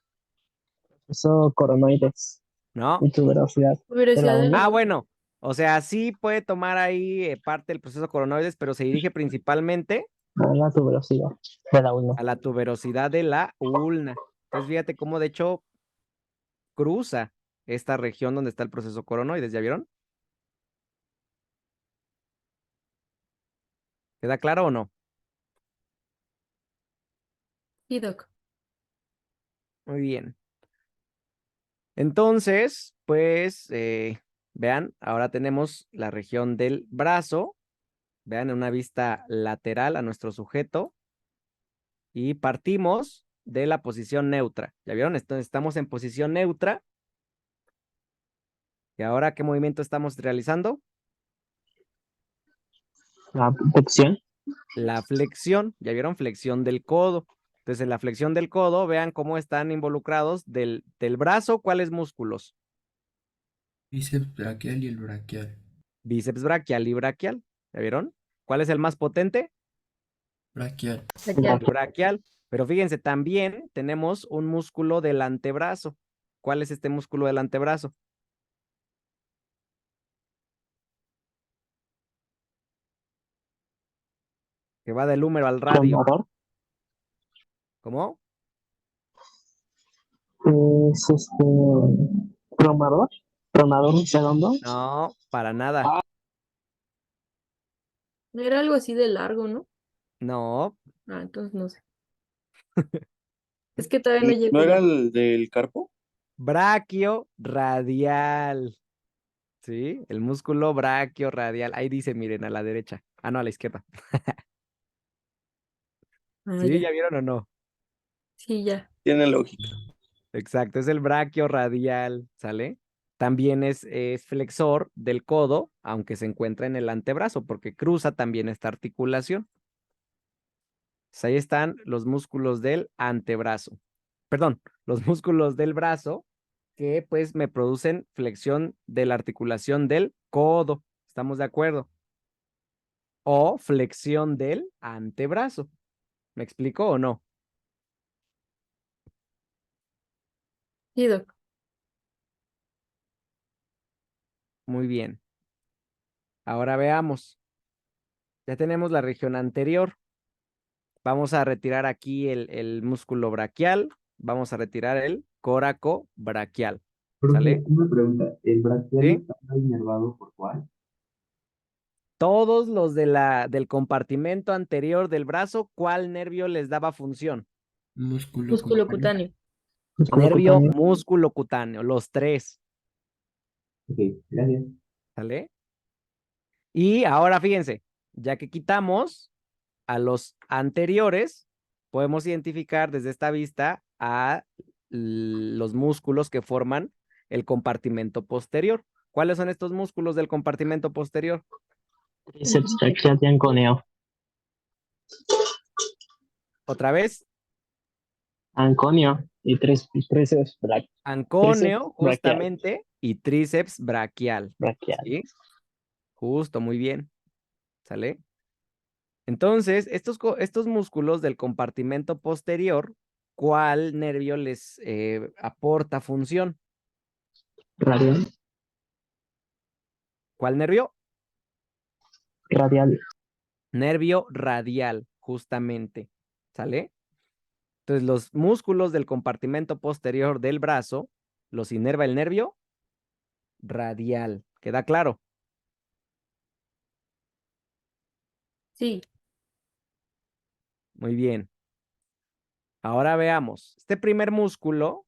Speaker 2: Eso coronoides.
Speaker 1: ¿No?
Speaker 2: Y tuberosidad.
Speaker 3: Tuberosidad de la
Speaker 1: Ah, bueno. O sea, sí puede tomar ahí parte del proceso coronoides, pero se dirige principalmente
Speaker 2: A la tuberosidad de la ulna.
Speaker 1: a la tuberosidad de la ulna. Entonces, fíjate cómo de hecho cruza esta región donde está el proceso coronoides. ¿Ya vieron? ¿Queda claro o no?
Speaker 3: Sí, doc.
Speaker 1: Muy bien. Entonces, pues, vean, ahora tenemos la región del brazo. Vean en una vista lateral a nuestro sujeto y partimos de la posición neutra. ¿Ya vieron? Entonces estamos en posición neutra. ¿Y ahora qué movimiento estamos realizando?
Speaker 2: La flexión.
Speaker 1: La flexión. ¿Ya vieron? Flexión del codo. Entonces en la flexión del codo, vean cómo están involucrados del brazo, ¿cuáles músculos?
Speaker 4: Bíceps braquial y el braquial.
Speaker 1: Bíceps braquial y braquial. ¿Ya vieron? ¿Cuál es el más potente?
Speaker 4: Braquial.
Speaker 3: Braquial.
Speaker 1: El braquial. Pero fíjense, también tenemos un músculo del antebrazo. ¿Cuál es este músculo del antebrazo? Que va del húmero al radio.
Speaker 2: Tronador.
Speaker 1: ¿Cómo?
Speaker 2: Es tronador. Tronador redondo.
Speaker 1: No, para nada.
Speaker 3: Era algo así de largo, ¿no?
Speaker 1: No,
Speaker 3: Ah, entonces no sé. Es que todavía no llego
Speaker 5: ¿No era
Speaker 3: yo.
Speaker 5: el del carpo?
Speaker 1: braquio radial. ¿Sí? El músculo braquio radial. Ahí dice, miren, a la derecha. Ah, no, a la izquierda.
Speaker 3: Ah,
Speaker 1: ¿Sí?
Speaker 3: ya.
Speaker 1: ¿Ya vieron o no?
Speaker 3: Sí, ya.
Speaker 5: Tiene lógica.
Speaker 1: Exacto, es el braquio radial, ¿sale? También es flexor del codo, aunque se encuentra en el antebrazo, porque cruza también esta articulación. Pues ahí están los músculos del antebrazo. Perdón, los músculos del brazo que pues me producen flexión de la articulación del codo. ¿Estamos de acuerdo? O flexión del antebrazo. ¿Me explico o no?
Speaker 3: Sí, Doc.
Speaker 1: Muy bien. Ahora veamos. Ya tenemos la región anterior. Vamos a retirar aquí el músculo braquial. Vamos a retirar el coraco braquial.
Speaker 6: Profe,
Speaker 1: ¿Sale?
Speaker 6: una pregunta. ¿El braquial
Speaker 1: ¿Sí?
Speaker 6: está inervado por cuál?
Speaker 1: Todos los del compartimento anterior del brazo, ¿cuál nervio les daba función?
Speaker 4: Músculo
Speaker 3: Músculo
Speaker 4: cutáneo.
Speaker 3: cutáneo.
Speaker 2: Músculo
Speaker 1: Nervio
Speaker 2: cutáneo.
Speaker 1: músculo cutáneo, los tres.
Speaker 6: Ok, gracias.
Speaker 1: ¿Sale? Y ahora fíjense, ya que quitamos a los anteriores, podemos identificar desde esta vista a los músculos que forman el compartimento posterior. ¿Cuáles son estos músculos del compartimento posterior?
Speaker 2: Tríceps braquial y anconeo.
Speaker 1: Otra vez,
Speaker 2: Anconio y tríceps
Speaker 1: anconeo
Speaker 2: braquial.
Speaker 1: justamente y tríceps braquial.
Speaker 2: Braquial.
Speaker 1: ¿Sí? Justo, muy bien. ¿Sale? Entonces, estos músculos del compartimento posterior, ¿cuál nervio les aporta función?
Speaker 2: Radial.
Speaker 1: ¿Cuál nervio?
Speaker 2: Radial.
Speaker 1: Nervio radial, justamente. ¿Sale? Entonces, los músculos del compartimento posterior del brazo los inerva el nervio radial. ¿Queda claro?
Speaker 3: Sí.
Speaker 1: Muy bien. Ahora veamos. Este primer músculo,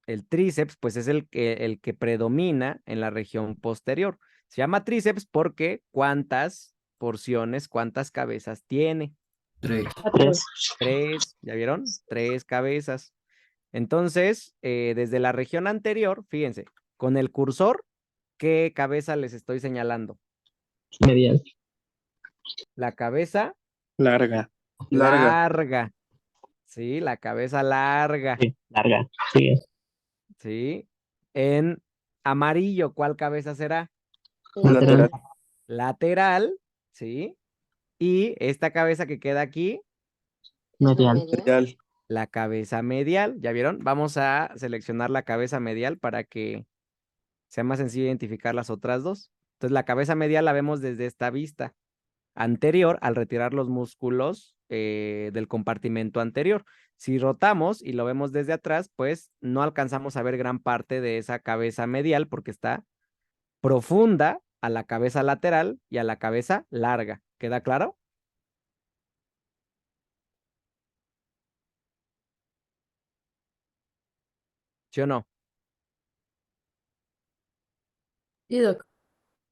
Speaker 1: el tríceps, pues es el que predomina en la región posterior. Se llama tríceps porque ¿cuántas porciones, cuántas cabezas tiene?
Speaker 4: 3.
Speaker 2: Tres.
Speaker 1: Tres, ¿ya vieron? Tres cabezas. Entonces, desde la región anterior, fíjense, con el cursor, ¿qué cabeza les estoy señalando?
Speaker 2: Medial.
Speaker 1: La cabeza
Speaker 5: Larga.
Speaker 1: larga. Sí, la cabeza larga.
Speaker 2: Sí, larga. Sigue.
Speaker 1: Sí. En amarillo, ¿cuál cabeza será?
Speaker 5: Lateral.
Speaker 1: Lateral, ¿sí? Y esta cabeza que queda aquí,
Speaker 2: Medial.
Speaker 5: Medial.
Speaker 1: la cabeza medial. ¿Ya vieron? Vamos a seleccionar la cabeza medial para que sea más sencillo identificar las otras dos. Entonces, la cabeza medial la vemos desde esta vista anterior al retirar los músculos del compartimento anterior. Si rotamos y lo vemos desde atrás, pues no alcanzamos a ver gran parte de esa cabeza medial porque está profunda a la cabeza lateral y a la cabeza larga. ¿Queda claro? ¿Sí o no?
Speaker 3: Sí, Doc.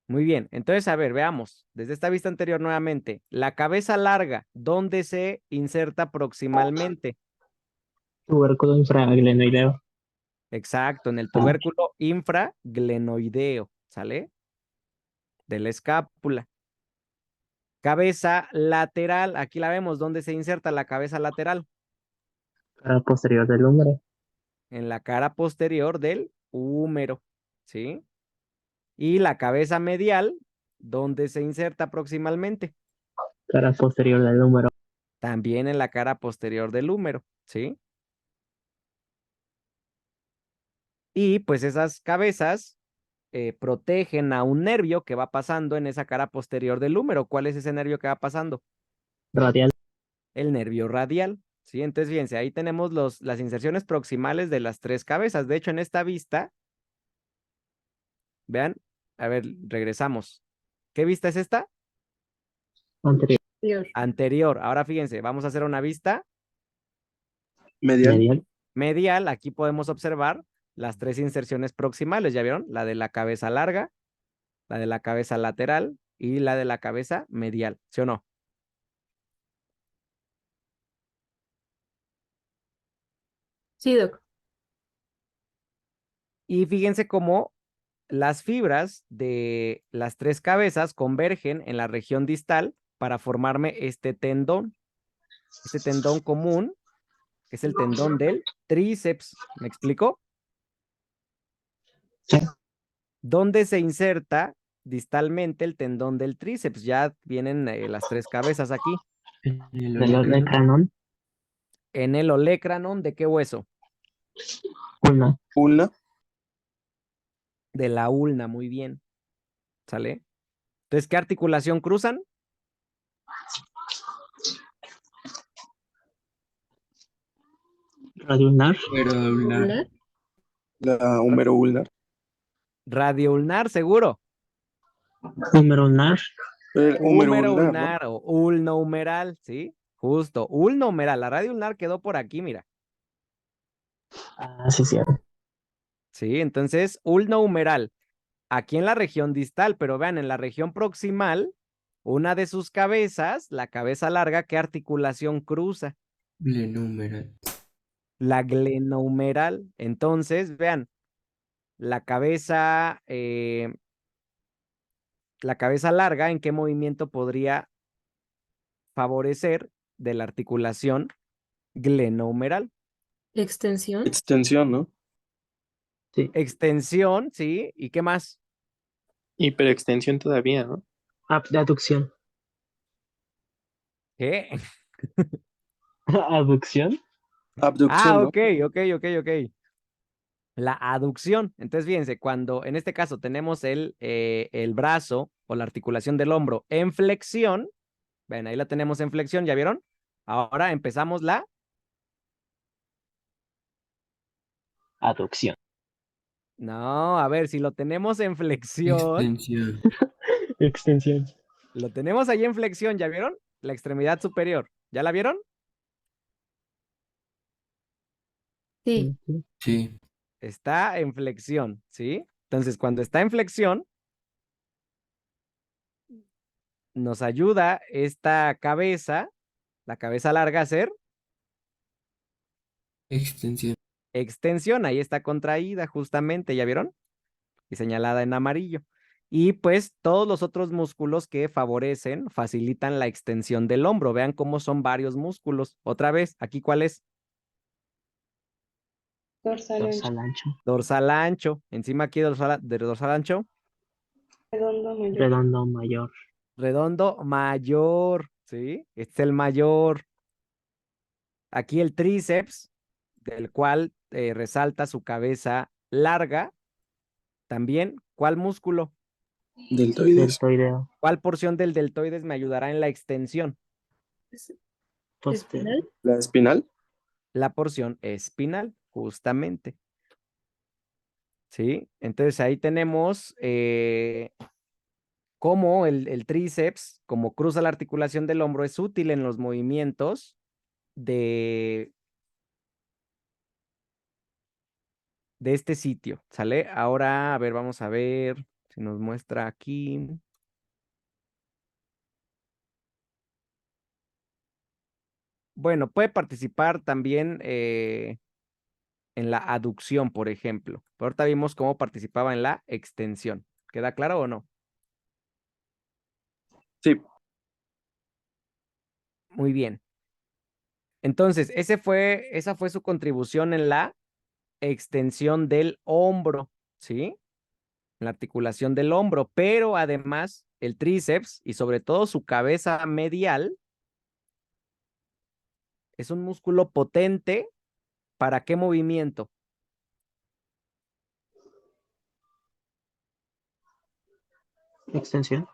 Speaker 1: Muy bien. Entonces, a ver, veamos. Desde esta vista anterior nuevamente. La cabeza larga, ¿dónde se inserta proximalmente?
Speaker 2: Tubérculo infraglenoideo.
Speaker 1: Exacto, en el tubérculo infraglenoideo, ¿sale? De la escápula. Cabeza lateral, aquí la vemos, ¿dónde se inserta la cabeza lateral?
Speaker 2: Cara posterior del húmero.
Speaker 1: En la cara posterior del húmero, ¿sí? Y la cabeza medial, ¿dónde se inserta proximalmente?
Speaker 2: Cara posterior del húmero.
Speaker 1: También en la cara posterior del húmero, ¿sí? Y pues esas cabezas protegen a un nervio que va pasando en esa cara posterior del húmero. ¿Cuál es ese nervio que va pasando?
Speaker 2: Radial.
Speaker 1: El nervio radial, ¿sí? Entonces, fíjense, ahí tenemos las inserciones proximales de las tres cabezas. De hecho, en esta vista, vean, a ver, regresamos. ¿Qué vista es esta?
Speaker 2: Anterior.
Speaker 3: Anterior.
Speaker 1: Anterior. Ahora fíjense, vamos a hacer una vista
Speaker 5: Medial.
Speaker 2: Medial.
Speaker 1: medial. Aquí podemos observar las tres inserciones proximales, ¿ya vieron? La de la cabeza larga, la de la cabeza lateral y la de la cabeza medial, ¿sí o no?
Speaker 3: Sí, Doc.
Speaker 1: Y fíjense cómo las fibras de las tres cabezas convergen en la región distal para formarme este tendón común, que es el tendón del tríceps. ¿Me explico?
Speaker 2: Sí.
Speaker 1: ¿Dónde se inserta distalmente el tendón del tríceps? Ya vienen las tres cabezas aquí.
Speaker 4: En el
Speaker 2: Del
Speaker 4: olecranon.
Speaker 2: olecranon.
Speaker 1: En el olecranon, ¿de qué hueso?
Speaker 2: Ulna.
Speaker 5: Ulna.
Speaker 1: De la ulna, muy bien. ¿Sale? Entonces, ¿qué articulación cruzan?
Speaker 2: Radioulnar.
Speaker 4: Pero ulnar.
Speaker 3: Ulnar.
Speaker 5: La húmero ulnar.
Speaker 1: Radioulnar, seguro.
Speaker 2: Húmero ulnar.
Speaker 5: Húmero
Speaker 1: Húmero
Speaker 5: ulnar, ¿no?
Speaker 1: ulnar o ulnohumeral, ¿sí? Justo, ulnohumeral. La radioulnar quedó por aquí, mira.
Speaker 2: Ah, sí, cierto.
Speaker 1: Sí, entonces, ulnohumeral. Aquí en la región distal, pero vean, en la región proximal, una de sus cabezas, la cabeza larga, ¿qué articulación cruza?
Speaker 4: Glenohumeral.
Speaker 1: La glenohumeral. Entonces, vean, la cabeza larga, ¿en qué movimiento podría favorecer de la articulación glenohumeral?
Speaker 3: Extensión.
Speaker 5: Extensión, ¿no?
Speaker 2: Sí.
Speaker 1: Extensión, ¿sí? ¿Y qué más?
Speaker 5: Hiperextensión todavía, ¿no?
Speaker 2: Abducción.
Speaker 1: ¿Qué?
Speaker 2: Abducción.
Speaker 5: Abducción, ¿no?
Speaker 1: Ok. La aducción. Entonces, fíjense, cuando en este caso tenemos el brazo o la articulación del hombro en flexión, ven, ahí la tenemos en flexión, ¿ya vieron? Ahora empezamos la...
Speaker 2: Aducción.
Speaker 1: No, a ver, si lo tenemos en flexión,
Speaker 4: Extensión.
Speaker 2: Extensión.
Speaker 1: lo tenemos ahí en flexión, ¿ya vieron? La extremidad superior, ¿ya la vieron?
Speaker 3: Sí.
Speaker 4: Sí.
Speaker 1: Está en flexión, ¿sí? Entonces, cuando está en flexión, nos ayuda esta cabeza, la cabeza larga, a hacer
Speaker 4: Extensión.
Speaker 1: extensión. Ahí está contraída justamente, ¿ya vieron? Y señalada en amarillo. Y pues todos los otros músculos que favorecen, facilitan la extensión del hombro. Vean cómo son varios músculos. Otra vez, ¿aquí cuál es?
Speaker 7: Dorsal
Speaker 2: Dorsal ancho.
Speaker 1: Dorsal ancho. Encima aquí de dorsal ancho.
Speaker 7: redondo mayor.
Speaker 2: Redondo mayor.
Speaker 1: Redondo mayor, ¿sí? Este es el mayor. Aquí el tríceps, del cual resalta su cabeza larga. También, ¿cuál músculo?
Speaker 5: Deltoides.
Speaker 2: Deltoideo.
Speaker 1: ¿Cuál porción del deltoides me ayudará en la extensión?
Speaker 2: Posterior.
Speaker 3: Espinal.
Speaker 5: La espinal.
Speaker 1: La porción espinal, justamente. ¿Sí? Entonces ahí tenemos cómo el tríceps, como cruza la articulación del hombro, es útil en los movimientos de este sitio, ¿sale? Ahora, a ver, vamos a ver si nos muestra aquí. Bueno, puede participar también en la aducción, por ejemplo. Pero ahorita vimos cómo participaba en la extensión. ¿Queda claro o no?
Speaker 5: Sí.
Speaker 1: Muy bien. Entonces, esa fue su contribución en la extensión del hombro, ¿sí? La articulación del hombro, pero además el tríceps y sobre todo su cabeza medial Es un músculo potente. ¿Para qué movimiento?
Speaker 2: Extensión.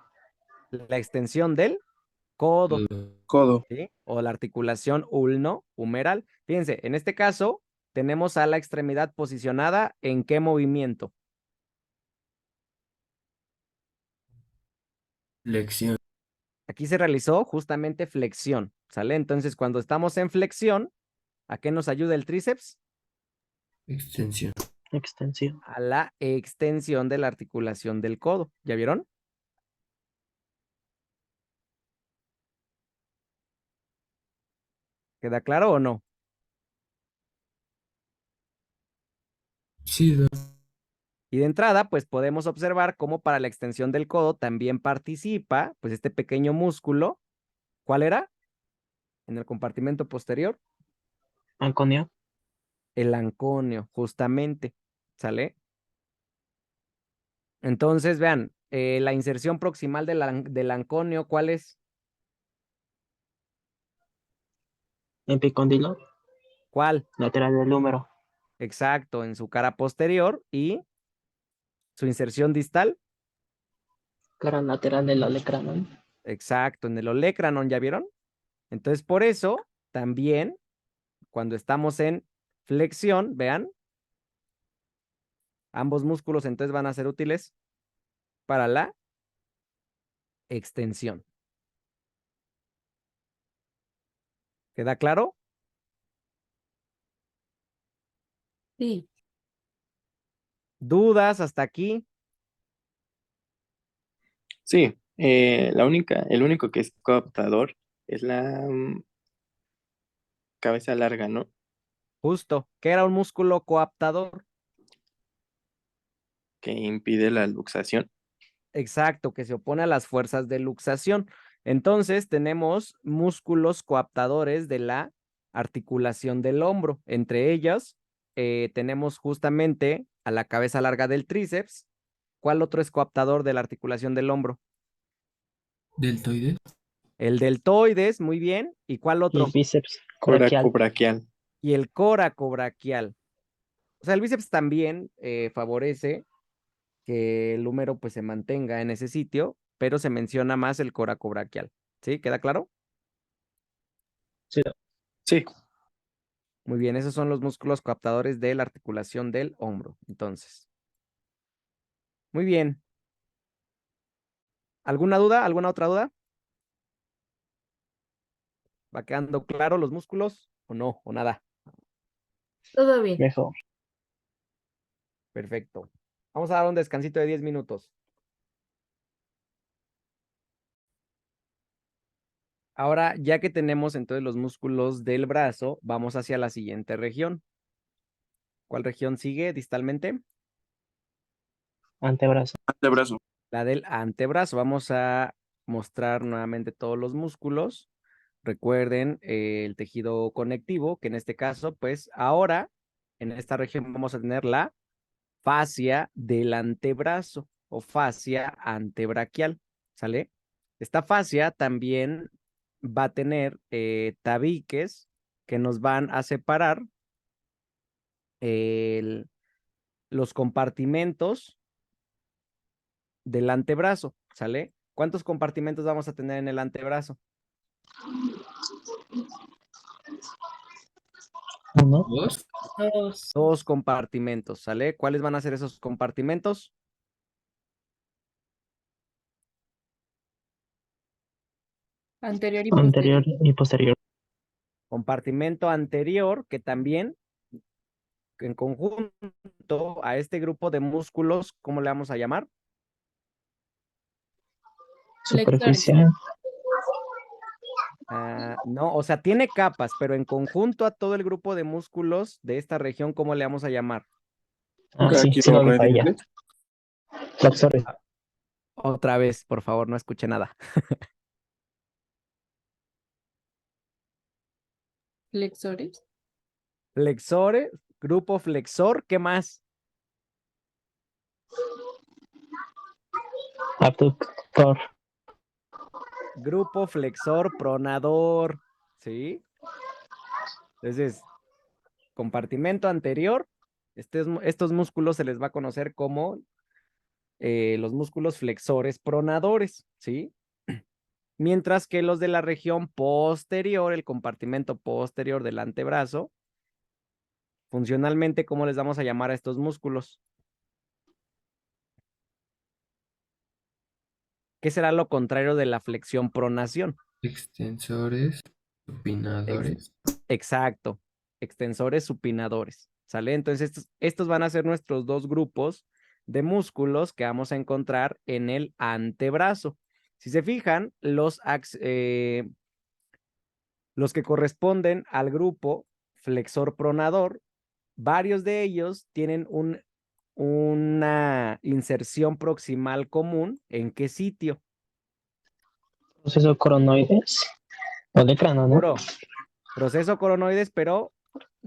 Speaker 1: La extensión del codo,
Speaker 5: Codo.
Speaker 1: ¿sí? O la articulación ulno-humeral. Fíjense, en este caso tenemos a la extremidad posicionada ¿en qué movimiento?
Speaker 4: Flexión.
Speaker 1: Aquí se realizó justamente flexión, ¿sale? Entonces, cuando estamos en flexión, ¿a qué nos ayuda el tríceps?
Speaker 4: Extensión.
Speaker 2: Extensión.
Speaker 1: A la extensión de la articulación del codo. ¿Ya vieron? ¿Queda claro o no?
Speaker 4: Sí,
Speaker 1: Y de entrada, pues podemos observar cómo para la extensión del codo también participa, pues este pequeño músculo. ¿Cuál era? En el compartimento posterior.
Speaker 2: Anconio.
Speaker 1: El anconio, justamente. ¿Sale? Entonces, vean, la inserción proximal del anconio, ¿cuál es?
Speaker 2: Epicondilo.
Speaker 1: ¿Cuál?
Speaker 2: Lateral del húmero.
Speaker 1: Exacto, en su cara posterior y su inserción distal.
Speaker 2: Cara lateral del olecranon.
Speaker 1: Exacto, en el olecranon, ¿ya vieron? Entonces, por eso, también, cuando estamos en flexión, vean, ambos músculos entonces van a ser útiles para la extensión. ¿Queda claro?
Speaker 3: Sí.
Speaker 1: ¿Dudas hasta aquí?
Speaker 5: Sí, el único que es coaptador es la cabeza larga, ¿no?
Speaker 1: Justo, ¿qué era un músculo coaptador?
Speaker 5: Que impide la luxación.
Speaker 1: Exacto, que se opone a las fuerzas de luxación. Entonces, tenemos músculos coaptadores de la articulación del hombro. Entre ellos, tenemos justamente a la cabeza larga del tríceps. ¿Cuál otro es coaptador de la articulación del hombro?
Speaker 4: deltoides.
Speaker 1: El deltoides, muy bien. ¿Y cuál
Speaker 2: Y el
Speaker 1: otro?
Speaker 2: bíceps braquial.
Speaker 5: Coracobraquial.
Speaker 1: Y el coracobraquial. O sea, el bíceps también favorece que el húmero pues se mantenga en ese sitio, pero se menciona más el coracobraquial. ¿Sí? ¿Queda claro?
Speaker 2: Sí.
Speaker 5: Sí.
Speaker 1: Muy bien, esos son los músculos coaptadores de la articulación del hombro. Entonces, muy bien. ¿Alguna duda? ¿Alguna otra duda? ¿Va quedando claro los músculos o no? ¿O nada?
Speaker 3: Todo bien.
Speaker 2: Mejor.
Speaker 1: Perfecto. Vamos a dar un descansito de 10 minutos. Ahora, ya que tenemos entonces los músculos del brazo, vamos hacia la siguiente región. ¿Cuál región sigue distalmente?
Speaker 2: Antebrazo.
Speaker 5: Antebrazo.
Speaker 1: La del antebrazo. Vamos a mostrar nuevamente todos los músculos. Recuerden el tejido conectivo, que en este caso, pues ahora, en esta región vamos a tener la fascia del antebrazo o fascia antebraquial, ¿sale? Esta fascia también va a tener tabiques que nos van a separar el- los compartimentos del antebrazo, ¿sale? ¿Cuántos compartimentos vamos a tener en el antebrazo?
Speaker 2: Uno.
Speaker 4: Dos.
Speaker 3: Dos.
Speaker 1: Dos compartimentos, ¿sale? ¿Cuáles van a ser esos compartimentos?
Speaker 3: Anterior y
Speaker 2: Anterior
Speaker 3: posterior.
Speaker 2: y posterior.
Speaker 1: Compartimento anterior, que también en conjunto a este grupo de músculos, ¿cómo le vamos a llamar?
Speaker 3: Flexores.
Speaker 2: Superficial.
Speaker 1: No, o sea, tiene capas, pero en conjunto a todo el grupo de músculos de esta región, ¿cómo le vamos a llamar?
Speaker 2: Ah, sí, sí lo vi para ella.
Speaker 5: Braquioradiales.
Speaker 2: Flexores.
Speaker 1: Otra vez, por favor, no escuché nada.
Speaker 3: Flexores.
Speaker 1: Flexores, grupo flexor, ¿qué más?
Speaker 2: Abductor.
Speaker 1: Grupo flexor pronador, ¿sí? Entonces, compartimento anterior, estos músculos se les va a conocer como los músculos flexores pronadores, ¿sí? Mientras que los de la región posterior, el compartimento posterior del antebrazo, funcionalmente, ¿cómo les vamos a llamar a estos músculos? ¿Qué será lo contrario de la flexión pronación?
Speaker 4: Extensores,
Speaker 1: Ex-
Speaker 4: supinadores.
Speaker 1: exacto, extensores supinadores, ¿sale? Entonces, estos van a ser nuestros dos grupos de músculos que vamos a encontrar en el antebrazo. Si se fijan, los que corresponden al grupo flexor pronador, varios de ellos tienen una inserción proximal común. ¿En qué sitio?
Speaker 2: Proceso coronoides. O de cráneo, ¿no?
Speaker 1: Seguro. Proceso coronoides, pero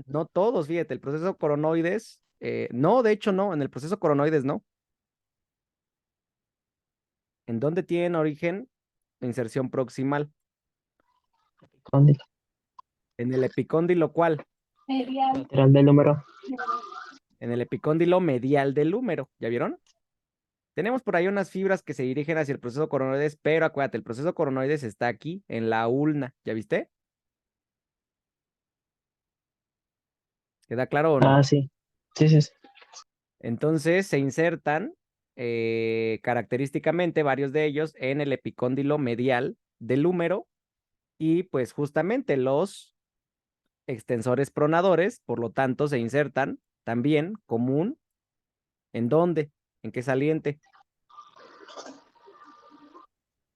Speaker 1: no todos, fíjate, el proceso coronoides, no, de hecho no, en el proceso coronoides no. ¿En dónde tienen origen la inserción proximal?
Speaker 2: Cóndilo.
Speaker 1: En el epicóndilo, ¿cuál?
Speaker 2: Lateral del húmero.
Speaker 1: En el epicóndilo medial del húmero, ¿ya vieron? Tenemos por ahí unas fibras que se dirigen hacia el proceso coronoides, pero acuérdate, el proceso coronoides está aquí en la ulna, ¿ya viste? ¿Queda claro o no?
Speaker 2: Ah, sí. Sí, sí, sí.
Speaker 1: Entonces se insertan característicamente varios de ellos en el epicóndilo medial del húmero y pues justamente los extensores pronadores, por lo tanto, se insertan también común. ¿En dónde? ¿En qué saliente?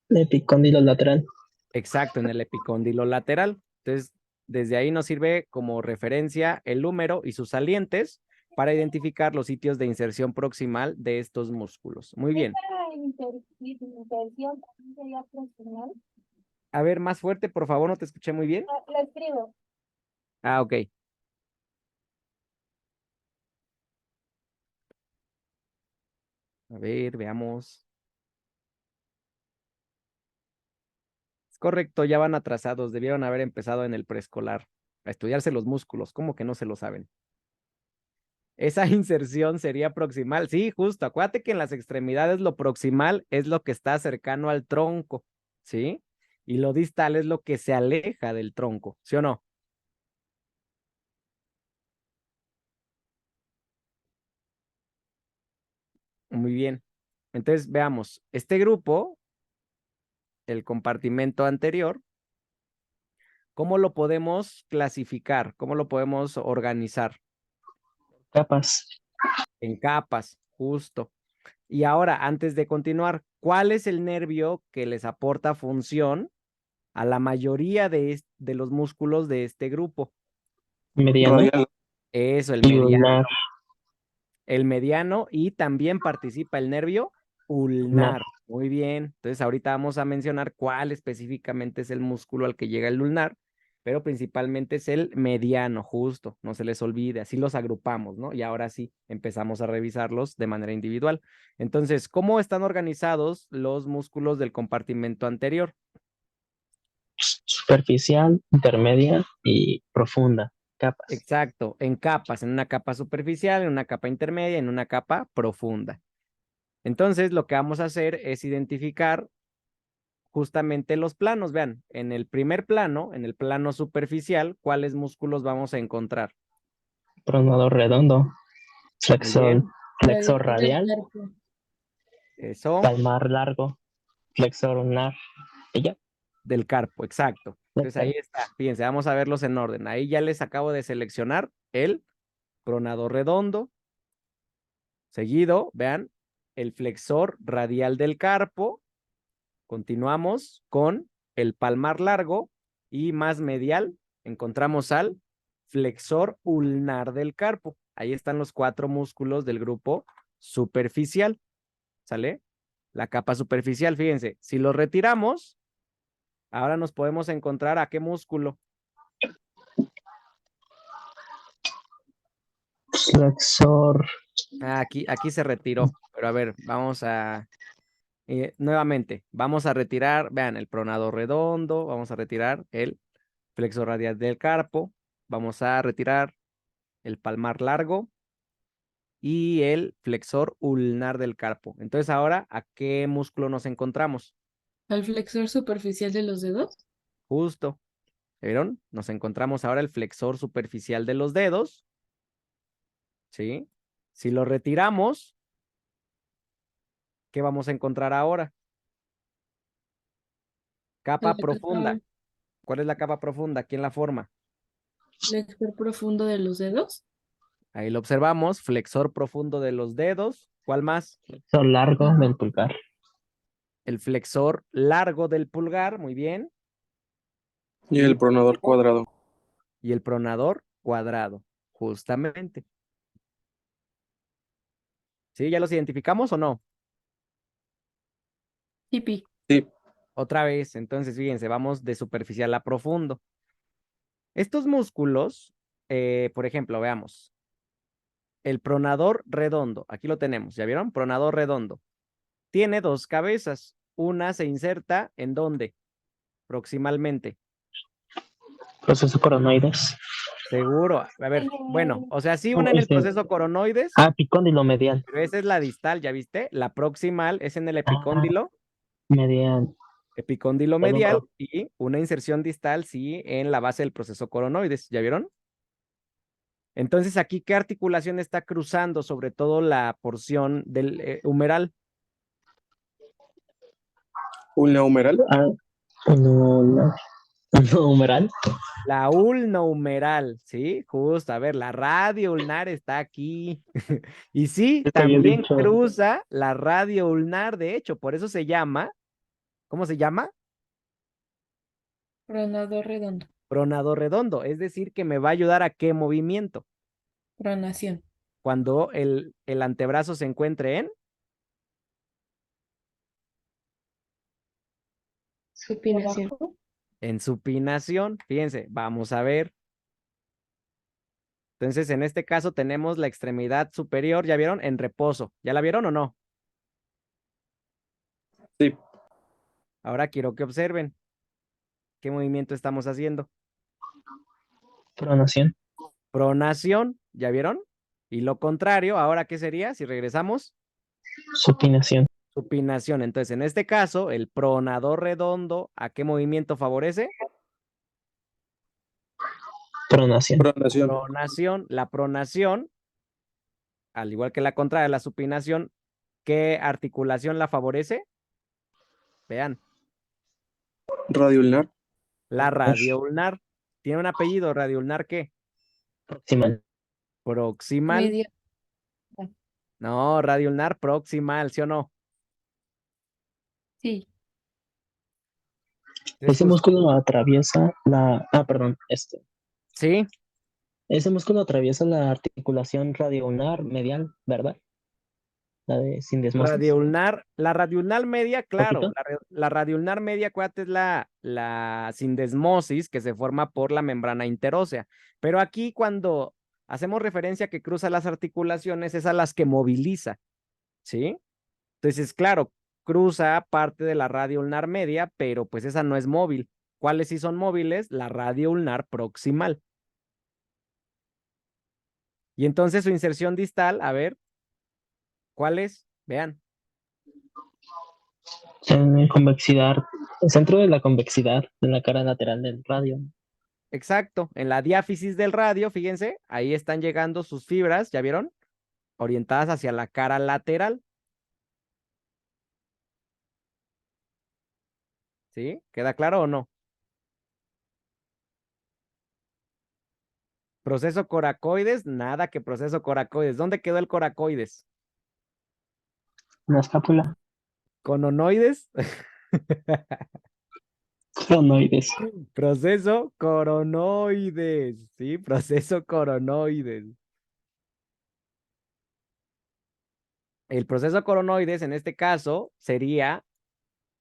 Speaker 2: Epicóndilo lateral.
Speaker 1: Exacto, en el epicóndilo lateral. Entonces, desde ahí nos sirve como referencia el húmero y sus salientes para identificar los sitios de inserción proximal de estos músculos. Muy bien.
Speaker 8: Inserción también sería proximal.
Speaker 1: A ver, más fuerte, por favor, no te escuché muy bien.
Speaker 8: Lo escribo.
Speaker 1: Ah, ok. A ver, veamos. Es correcto, ya van atrasados. Debieron haber empezado en el preescolar a estudiarse los músculos. ¿Cómo que no se lo saben? Esa inserción sería proximal. Sí, justo. Acuérdate que en las extremidades lo proximal es lo que está cercano al tronco, ¿sí? Y lo distal es lo que se aleja del tronco, ¿sí o no? Muy bien. Entonces, veamos. Este grupo, el compartimento anterior, ¿cómo lo podemos clasificar? ¿Cómo lo podemos organizar?
Speaker 2: Capas.
Speaker 1: En capas, justo. Y ahora, antes de continuar, ¿cuál es el nervio que les aporta función a la mayoría de los músculos de este grupo?
Speaker 2: Mediano.
Speaker 5: Radial.
Speaker 1: Eso, el
Speaker 2: Y
Speaker 1: mediano.
Speaker 2: ulnar.
Speaker 1: El mediano y también participa el nervio ulnar. Muy bien. Entonces, ahorita vamos a mencionar cuál específicamente es el músculo al que llega el ulnar, pero principalmente es el mediano, justo. No se les olvide. Así los agrupamos, ¿no? Y ahora sí, empezamos a revisarlos de manera individual. Entonces, ¿cómo están organizados los músculos del compartimento anterior?
Speaker 2: Superficial, intermedia y profunda. Capas.
Speaker 1: Exacto, en capas, en una capa superficial, en una capa intermedia, en una capa profunda. Entonces, lo que vamos a hacer es identificar justamente los planos. Vean, en el primer plano, en el plano superficial, ¿cuáles músculos vamos a encontrar?
Speaker 2: Pronador redondo. Flexor, flexor radial.
Speaker 1: Eso,
Speaker 2: Palmar largo. Flexor ulnar. Y ya.
Speaker 1: del carpo, exacto. Entonces ahí está, fíjense, vamos a verlos en orden. Ahí ya les acabo de seleccionar el pronador redondo. Seguido, vean, el flexor radial del carpo. Continuamos con el palmar largo y más medial encontramos al flexor ulnar del carpo. Ahí están los 4 músculos del grupo superficial, ¿sale? La capa superficial, fíjense, si los retiramos, ahora nos podemos encontrar a qué músculo.
Speaker 2: Flexor.
Speaker 1: Aquí se retiró, pero a ver, vamos a nuevamente, vamos a retirar, vean, el pronador redondo, vamos a retirar el flexor radial del carpo, Vamos a retirar el palmar largo y el flexor ulnar del carpo. Entonces ahora, ¿a qué músculo nos encontramos?
Speaker 3: Al flexor superficial de los dedos.
Speaker 1: Justo. ¿Vieron? Nos encontramos ahora el flexor superficial de los dedos. ¿Sí? Si lo retiramos, ¿qué vamos a encontrar ahora? Capa
Speaker 3: La
Speaker 1: profunda.
Speaker 3: capa
Speaker 1: ¿Cuál es la capa profunda? ¿Quién la forma?
Speaker 3: flexor profundo de los dedos.
Speaker 1: Ahí lo observamos, flexor profundo de los dedos. ¿Cuál más?
Speaker 2: Flexor largo del pulgar.
Speaker 1: El flexor largo del pulgar, muy bien.
Speaker 9: Y el pronador cuadrado.
Speaker 1: Y el pronador cuadrado, justamente. ¿Sí? ¿Ya los identificamos o no?
Speaker 3: Tipi.
Speaker 9: Sí.
Speaker 1: Otra vez, entonces fíjense, vamos de superficial a profundo. Estos músculos, por ejemplo, veamos. El pronador redondo, aquí lo tenemos, ¿ya vieron? Pronador redondo. Tiene dos cabezas. Una se inserta ¿en dónde? Proximalmente.
Speaker 2: Proceso coronoides.
Speaker 1: Seguro. A ver, bueno, o sea, sí, una
Speaker 2: No,
Speaker 1: en el proceso coronoides,
Speaker 2: epicóndilo medial.
Speaker 1: pero esa es la distal, ¿ya viste? La proximal es en el epicóndilo,
Speaker 2: Medial.
Speaker 1: epicóndilo
Speaker 2: Perdón,
Speaker 1: medial,
Speaker 2: profe.
Speaker 1: y una inserción distal, sí, en la base del proceso coronoides, ¿ya vieron? Entonces, aquí, ¿qué articulación está cruzando sobre todo la porción del humeral?
Speaker 9: Ulna humeral.
Speaker 2: No, no. No, humeral.
Speaker 1: La ulnohumeral, ¿sí? Justo, a ver, la radio ulnar está aquí. Y sí,
Speaker 2: Yo te había
Speaker 1: también
Speaker 2: dicho.
Speaker 1: cruza la radio ulnar, de hecho, por eso se llama, ¿cómo se llama?
Speaker 3: Pronador redondo.
Speaker 1: Pronador redondo, es decir, que me va a ayudar a qué movimiento.
Speaker 3: Pronación.
Speaker 1: Cuando el antebrazo se encuentre
Speaker 7: Supinación.
Speaker 8: Abajo.
Speaker 1: en supinación. Fíjense, vamos a ver. Entonces, en este caso tenemos la extremidad superior, ¿ya vieron? En reposo. ¿Ya la vieron o no?
Speaker 9: Sí.
Speaker 1: Ahora quiero que observen qué movimiento estamos haciendo.
Speaker 2: Pronación.
Speaker 1: Pronación, ¿ya vieron? Y lo contrario, ¿ahora qué sería? Si regresamos,
Speaker 2: Supinación.
Speaker 1: supinación. Entonces, en este caso, el pronador redondo, ¿a qué movimiento favorece?
Speaker 2: Pronación.
Speaker 9: Pronación.
Speaker 1: Pronación. La pronación, al igual que la contraria, la supinación, ¿qué articulación la favorece? Vean,
Speaker 9: Radio ulnar.
Speaker 1: la radioulnar. ¿Tiene un apellido radioulnar qué?
Speaker 2: Proximal.
Speaker 1: Proximal.
Speaker 3: Media.
Speaker 1: No, radioulnar proximal, ¿sí o no?
Speaker 3: Sí.
Speaker 2: Ese músculo atraviesa la. Perdón.
Speaker 1: Sí,
Speaker 2: Ese músculo atraviesa la articulación radioulnar medial, ¿verdad? La de sindesmosis.
Speaker 1: radioulnar, la radioulnar media, claro,
Speaker 2: ¿Poquito?
Speaker 1: la radioulnar media, acuérdate, es la sindesmosis que se forma por la membrana interósea. Pero aquí cuando hacemos referencia a que cruza las articulaciones, es a las que moviliza, ¿sí? Entonces, claro, cruza parte de la radioulnar media, pero pues esa no es móvil. ¿Cuáles sí son móviles? La radioulnar proximal. Y entonces su inserción distal, a ver, ¿cuál es? Vean.
Speaker 2: En convexidad. El centro de la convexidad de la cara lateral del radio.
Speaker 1: Exacto, en la diáfisis del radio, fíjense, ahí están llegando sus fibras, ¿ya vieron? Orientadas hacia la cara lateral. ¿Sí? ¿Queda claro o no? Proceso coracoides, nada que proceso coracoides. ¿Dónde quedó el coracoides?
Speaker 2: La escápula.
Speaker 1: ¿Cononoides?
Speaker 2: Cronoides.
Speaker 1: Proceso coronoides, ¿sí? Proceso coronoides. El proceso coronoides en este caso sería,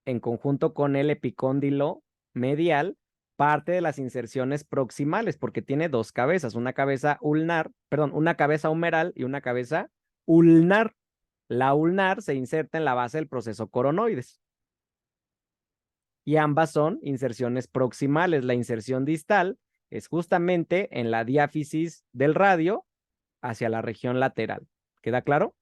Speaker 1: en conjunto con el epicóndilo medial, parte de las inserciones proximales, porque tiene dos cabezas, una cabeza ulnar, perdón, una cabeza humeral y una cabeza ulnar. La ulnar se inserta en la base del proceso coronoides. Y ambas son inserciones proximales. La inserción distal es justamente en la diáfisis del radio hacia la región lateral. ¿Queda claro?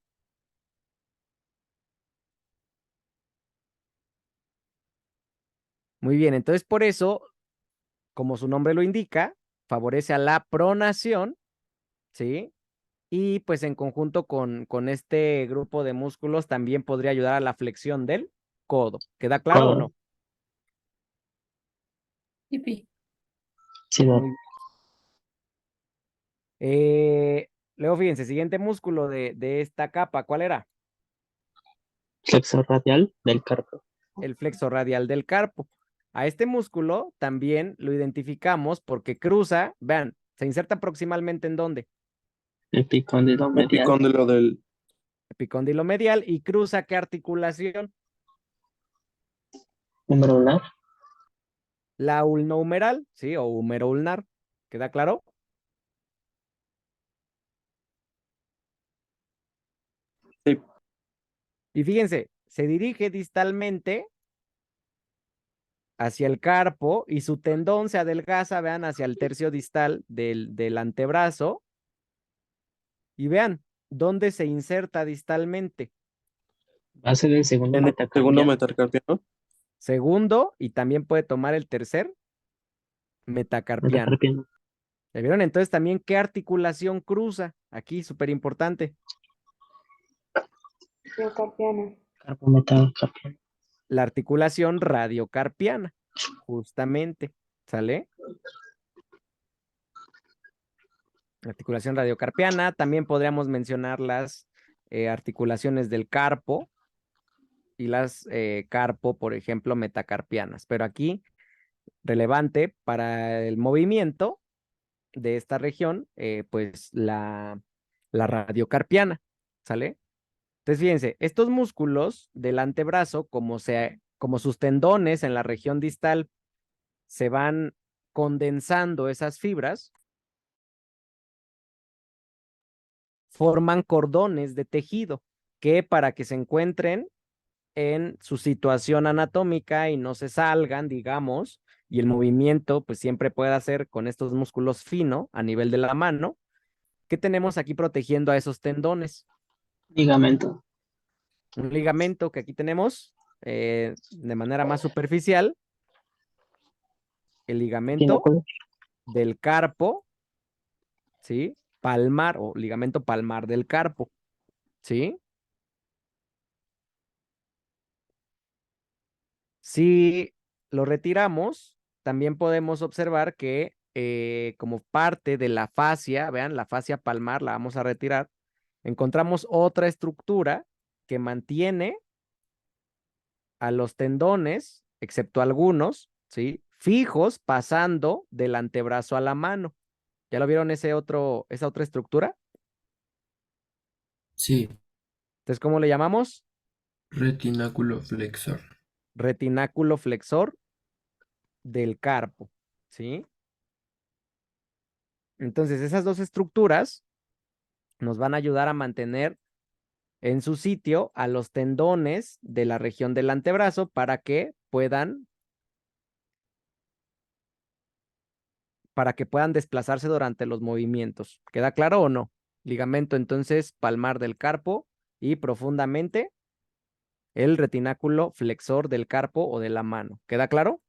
Speaker 1: Muy bien, entonces por eso, como su nombre lo indica, favorece a la pronación, ¿sí? Y pues en conjunto con este grupo de músculos también podría ayudar a la flexión del codo. ¿Queda claro o no?
Speaker 3: Yipi.
Speaker 2: Sí, Doc.
Speaker 1: Muy bien. Luego, fíjense, siguiente músculo de esta capa, ¿cuál era?
Speaker 2: Flexor radial del carpo.
Speaker 1: El flexo radial del carpo. A este músculo también lo identificamos porque cruza, vean, se inserta proximalmente ¿en dónde?
Speaker 2: Epicóndilo medial.
Speaker 9: Epicóndilo del
Speaker 1: Epicóndilo medial y cruza ¿qué articulación?
Speaker 2: Número ulnar.
Speaker 1: La ulnohumeral, ¿sí? O humeroulnar. ¿Queda claro?
Speaker 9: Sí.
Speaker 1: Y fíjense, se dirige distalmente hacia el carpo y su tendón se adelgaza, vean, hacia el tercio distal del antebrazo. Y vean, ¿dónde se inserta distalmente?
Speaker 2: Base del segundo
Speaker 9: en el segundo
Speaker 2: metacarpiano.
Speaker 9: metacarpiano.
Speaker 1: Segundo, y también puede tomar el tercer metacarpiano.
Speaker 2: Metacarpiano.
Speaker 1: ¿Ya vieron? Entonces también, ¿qué articulación cruza? Aquí, súper importante.
Speaker 7: Miocarpiana.
Speaker 2: Carpo metacarpiano.
Speaker 1: La articulación radiocarpiana, justamente. ¿Sale? Articulación radiocarpiana. También podríamos mencionar las articulaciones del carpo y las carpo, por ejemplo, metacarpianas. Pero aquí, relevante para el movimiento de esta región, pues la radiocarpiana, ¿sale? Entonces, fíjense, estos músculos del antebrazo, como sus tendones en la región distal se van condensando esas fibras, forman cordones de tejido que para que se encuentren en su situación anatómica y no se salgan, digamos, y el movimiento pues siempre puede hacer con estos músculos finos a nivel de la mano. ¿Qué tenemos aquí protegiendo a esos tendones?
Speaker 2: Ligamento.
Speaker 1: Un ligamento que aquí tenemos de manera más superficial, el ligamento
Speaker 2: Pináculo.
Speaker 1: del carpo, ¿sí? Palmar o ligamento palmar del carpo, ¿sí? Si lo retiramos, también podemos observar que como parte de la fascia, vean, la fascia palmar la vamos a retirar, encontramos otra estructura que mantiene a los tendones, excepto algunos, ¿sí? Fijos pasando del antebrazo a la mano. ¿Ya lo vieron esa otra estructura?
Speaker 4: Sí,
Speaker 1: Entonces, ¿cómo le llamamos?
Speaker 4: retináculo flexor.
Speaker 1: Retináculo flexor del carpo, ¿sí? Entonces, esas dos estructuras nos van a ayudar a mantener en su sitio a los tendones de la región del antebrazo para que puedan desplazarse durante los movimientos. ¿Queda claro o no? Ligamento entonces palmar del carpo y profundamente el retináculo flexor del carpo o de la mano. ¿Queda claro?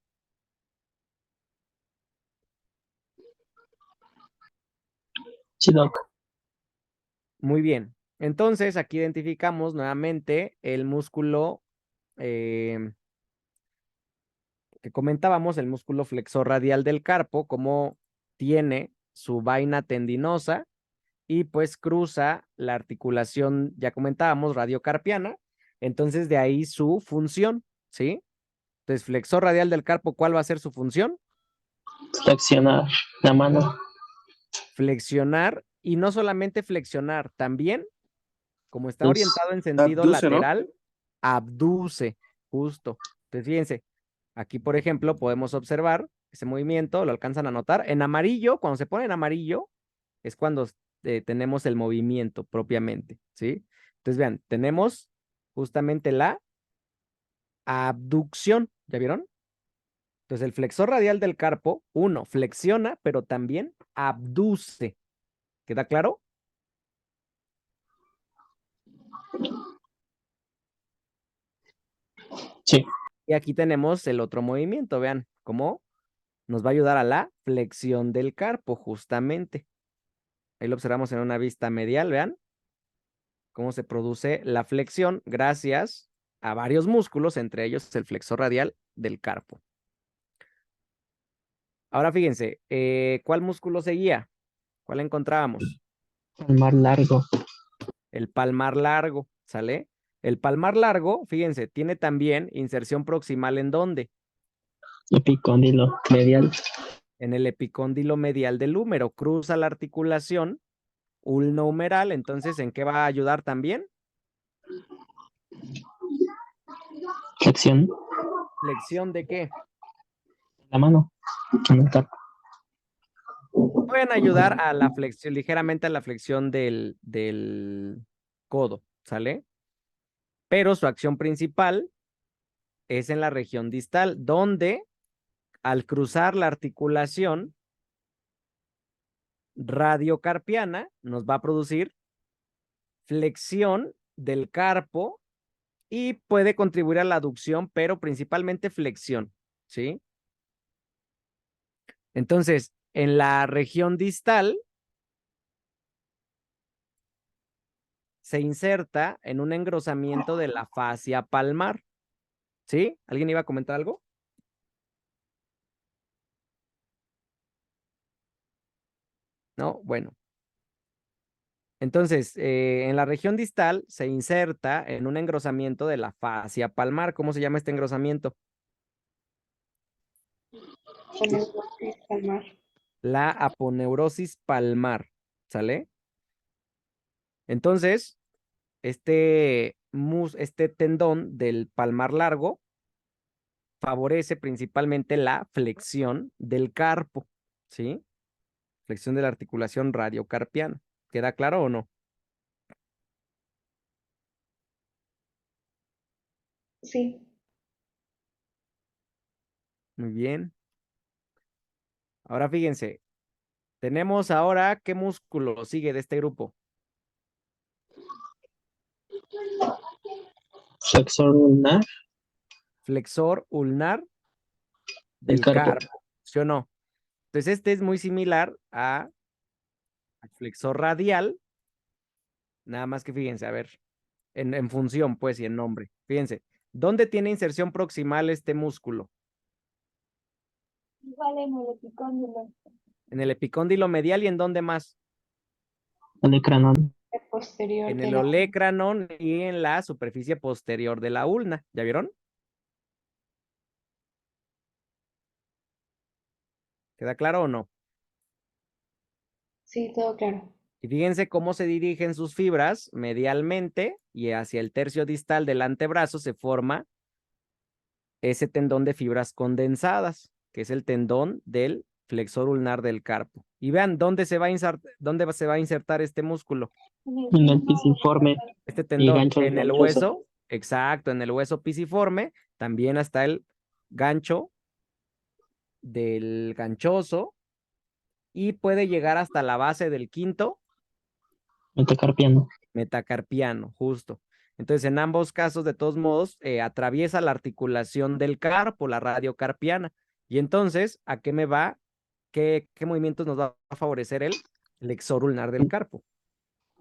Speaker 2: Sí, Doc.
Speaker 1: Muy bien. Entonces aquí identificamos nuevamente el músculo que comentábamos, el músculo flexor radial del carpo, como tiene su vaina tendinosa y pues cruza la articulación, ya comentábamos, radiocarpiana. Entonces de ahí su función, ¿sí? Entonces flexor radial del carpo, ¿cuál va a ser su función?
Speaker 2: Flexionar la mano.
Speaker 1: Flexionar y no solamente flexionar, también, como está
Speaker 2: Pues,
Speaker 1: orientado en sentido
Speaker 9: abduce, ¿no?
Speaker 1: lateral, abduce, justo. Entonces fíjense, aquí por ejemplo podemos observar ese movimiento, lo alcanzan a notar. En amarillo, cuando se pone en amarillo, es cuando tenemos el movimiento propiamente, ¿sí? Entonces vean, tenemos justamente la abducción, ¿ya vieron? Entonces, el flexor radial del carpo, uno, flexiona, pero también abduce. ¿Queda claro?
Speaker 2: Sí.
Speaker 1: Y aquí tenemos el otro movimiento, vean, cómo nos va a ayudar a la flexión del carpo, justamente. Ahí lo observamos en una vista medial, vean cómo se produce la flexión gracias a varios músculos, entre ellos el flexor radial del carpo. Ahora fíjense, ¿cuál músculo seguía? ¿Cuál encontrábamos?
Speaker 2: Palmar largo.
Speaker 1: El palmar largo, ¿sale? El palmar largo, fíjense, tiene también inserción proximal ¿en dónde?
Speaker 2: Epicóndilo medial.
Speaker 1: En el epicóndilo medial del húmero, cruza la articulación ulnohumeral, entonces, ¿en qué va a ayudar también?
Speaker 2: Flexión.
Speaker 1: ¿Flexión de qué?
Speaker 2: La mano. En el carpo.
Speaker 1: Pueden ayudar a la flexión, ligeramente a la flexión del codo, ¿sale? Pero su acción principal es en la región distal, donde al cruzar la articulación radiocarpiana nos va a producir flexión del carpo y puede contribuir a la aducción, pero principalmente flexión, ¿sí? Entonces, en la región distal se inserta en un engrosamiento de la fascia palmar, ¿sí? ¿Alguien iba a comentar algo? No, bueno. Entonces, en la región distal se inserta en un engrosamiento de la fascia palmar. ¿Cómo se llama este engrosamiento?
Speaker 7: Poneurosis palmar.
Speaker 1: La aponeurosis palmar, ¿sale? Entonces, este tendón del palmar largo favorece principalmente la flexión del carpo, ¿sí? Flexión de la articulación radiocarpiana. ¿Queda claro o no?
Speaker 7: Sí.
Speaker 1: Muy bien. Ahora fíjense, tenemos ahora, ¿qué músculo sigue de este grupo?
Speaker 2: Flexor ulnar.
Speaker 1: Flexor ulnar
Speaker 2: El
Speaker 1: del
Speaker 2: carpo.
Speaker 1: carpo, ¿sí o no? Entonces, este es muy similar al flexor radial, nada más que fíjense, a ver, en función, pues, y en nombre. Fíjense, ¿dónde tiene inserción proximal este músculo?
Speaker 8: Igual en el epicóndilo.
Speaker 1: En el epicóndilo medial y ¿en dónde más?
Speaker 2: Olecranon.
Speaker 7: Posterior
Speaker 1: En
Speaker 7: de
Speaker 1: el
Speaker 7: la
Speaker 1: olecranon y en la superficie posterior de la ulna. ¿Ya vieron? ¿Queda claro o no?
Speaker 7: Sí, todo claro.
Speaker 1: Y fíjense cómo se dirigen sus fibras medialmente y hacia el tercio distal del antebrazo se forma ese tendón de fibras condensadas, que es el tendón del flexor ulnar del carpo. Y vean dónde se va a insertar este músculo,
Speaker 2: En el pisiforme.
Speaker 1: este
Speaker 2: Y
Speaker 1: tendón,
Speaker 2: gancho
Speaker 1: en el
Speaker 2: ganchoso.
Speaker 1: hueso, exacto, en el hueso pisiforme, también está el gancho del ganchoso y puede llegar hasta la base del quinto
Speaker 2: Metacarpiano.
Speaker 1: metacarpiano, justo. Entonces, en ambos casos, de todos modos, atraviesa la articulación del carpo, la radiocarpiana. Y entonces, ¿a qué me va? ¿Qué movimientos nos va a favorecer el flexor ulnar del carpo?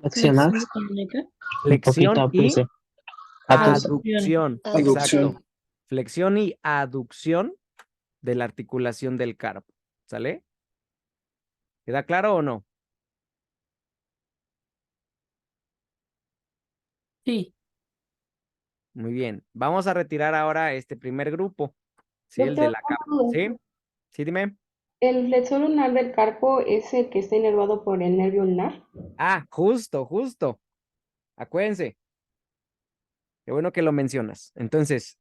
Speaker 2: Accionar.
Speaker 3: Flexión comunica.
Speaker 2: Un poquito
Speaker 1: Flexión y
Speaker 2: abduce. Abduce.
Speaker 1: aducción.
Speaker 9: Aducción.
Speaker 1: Exacto. Flexión y aducción de la articulación del carpo. ¿Sale? ¿Queda claro o no?
Speaker 3: Sí.
Speaker 1: Muy bien. Vamos a retirar ahora este primer grupo. ¿Sí? El de
Speaker 7: Doctor,
Speaker 1: la
Speaker 7: una
Speaker 1: capa.
Speaker 7: duda.
Speaker 1: ¿Sí? Sí, dime.
Speaker 7: ¿El flexor ulnar del carpo es el que está inervado por el nervio ulnar?
Speaker 1: Ah, justo. Acuérdense. Qué bueno que lo mencionas. Entonces,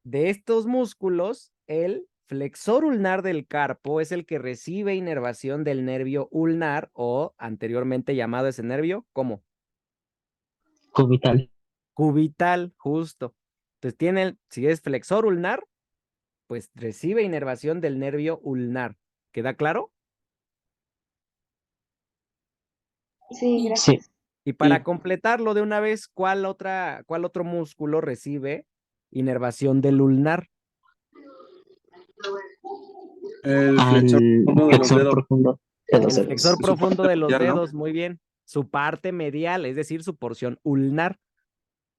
Speaker 1: de estos músculos, el flexor ulnar del carpo es el que recibe inervación del nervio ulnar o anteriormente llamado ese nervio, ¿cómo?
Speaker 2: Cubital.
Speaker 1: Cubital, justo. Entonces tiene, si es flexor ulnar, Pues recibe inervación del nervio ulnar. ¿Queda claro?
Speaker 7: Sí,
Speaker 2: Sí.
Speaker 7: gracias.
Speaker 1: Y para
Speaker 9: Sí.
Speaker 1: completarlo de una vez, ¿cuál otro músculo recibe inervación del ulnar?
Speaker 9: El
Speaker 2: Al
Speaker 9: flexor profundo de los
Speaker 2: flexor
Speaker 9: dedos.
Speaker 2: profundo de los
Speaker 1: El flexor
Speaker 2: dedos.
Speaker 9: Su
Speaker 1: profundo
Speaker 9: parte
Speaker 1: de los
Speaker 9: medial, ¿no?
Speaker 1: dedos, muy bien. Su parte medial, es decir, su porción ulnar.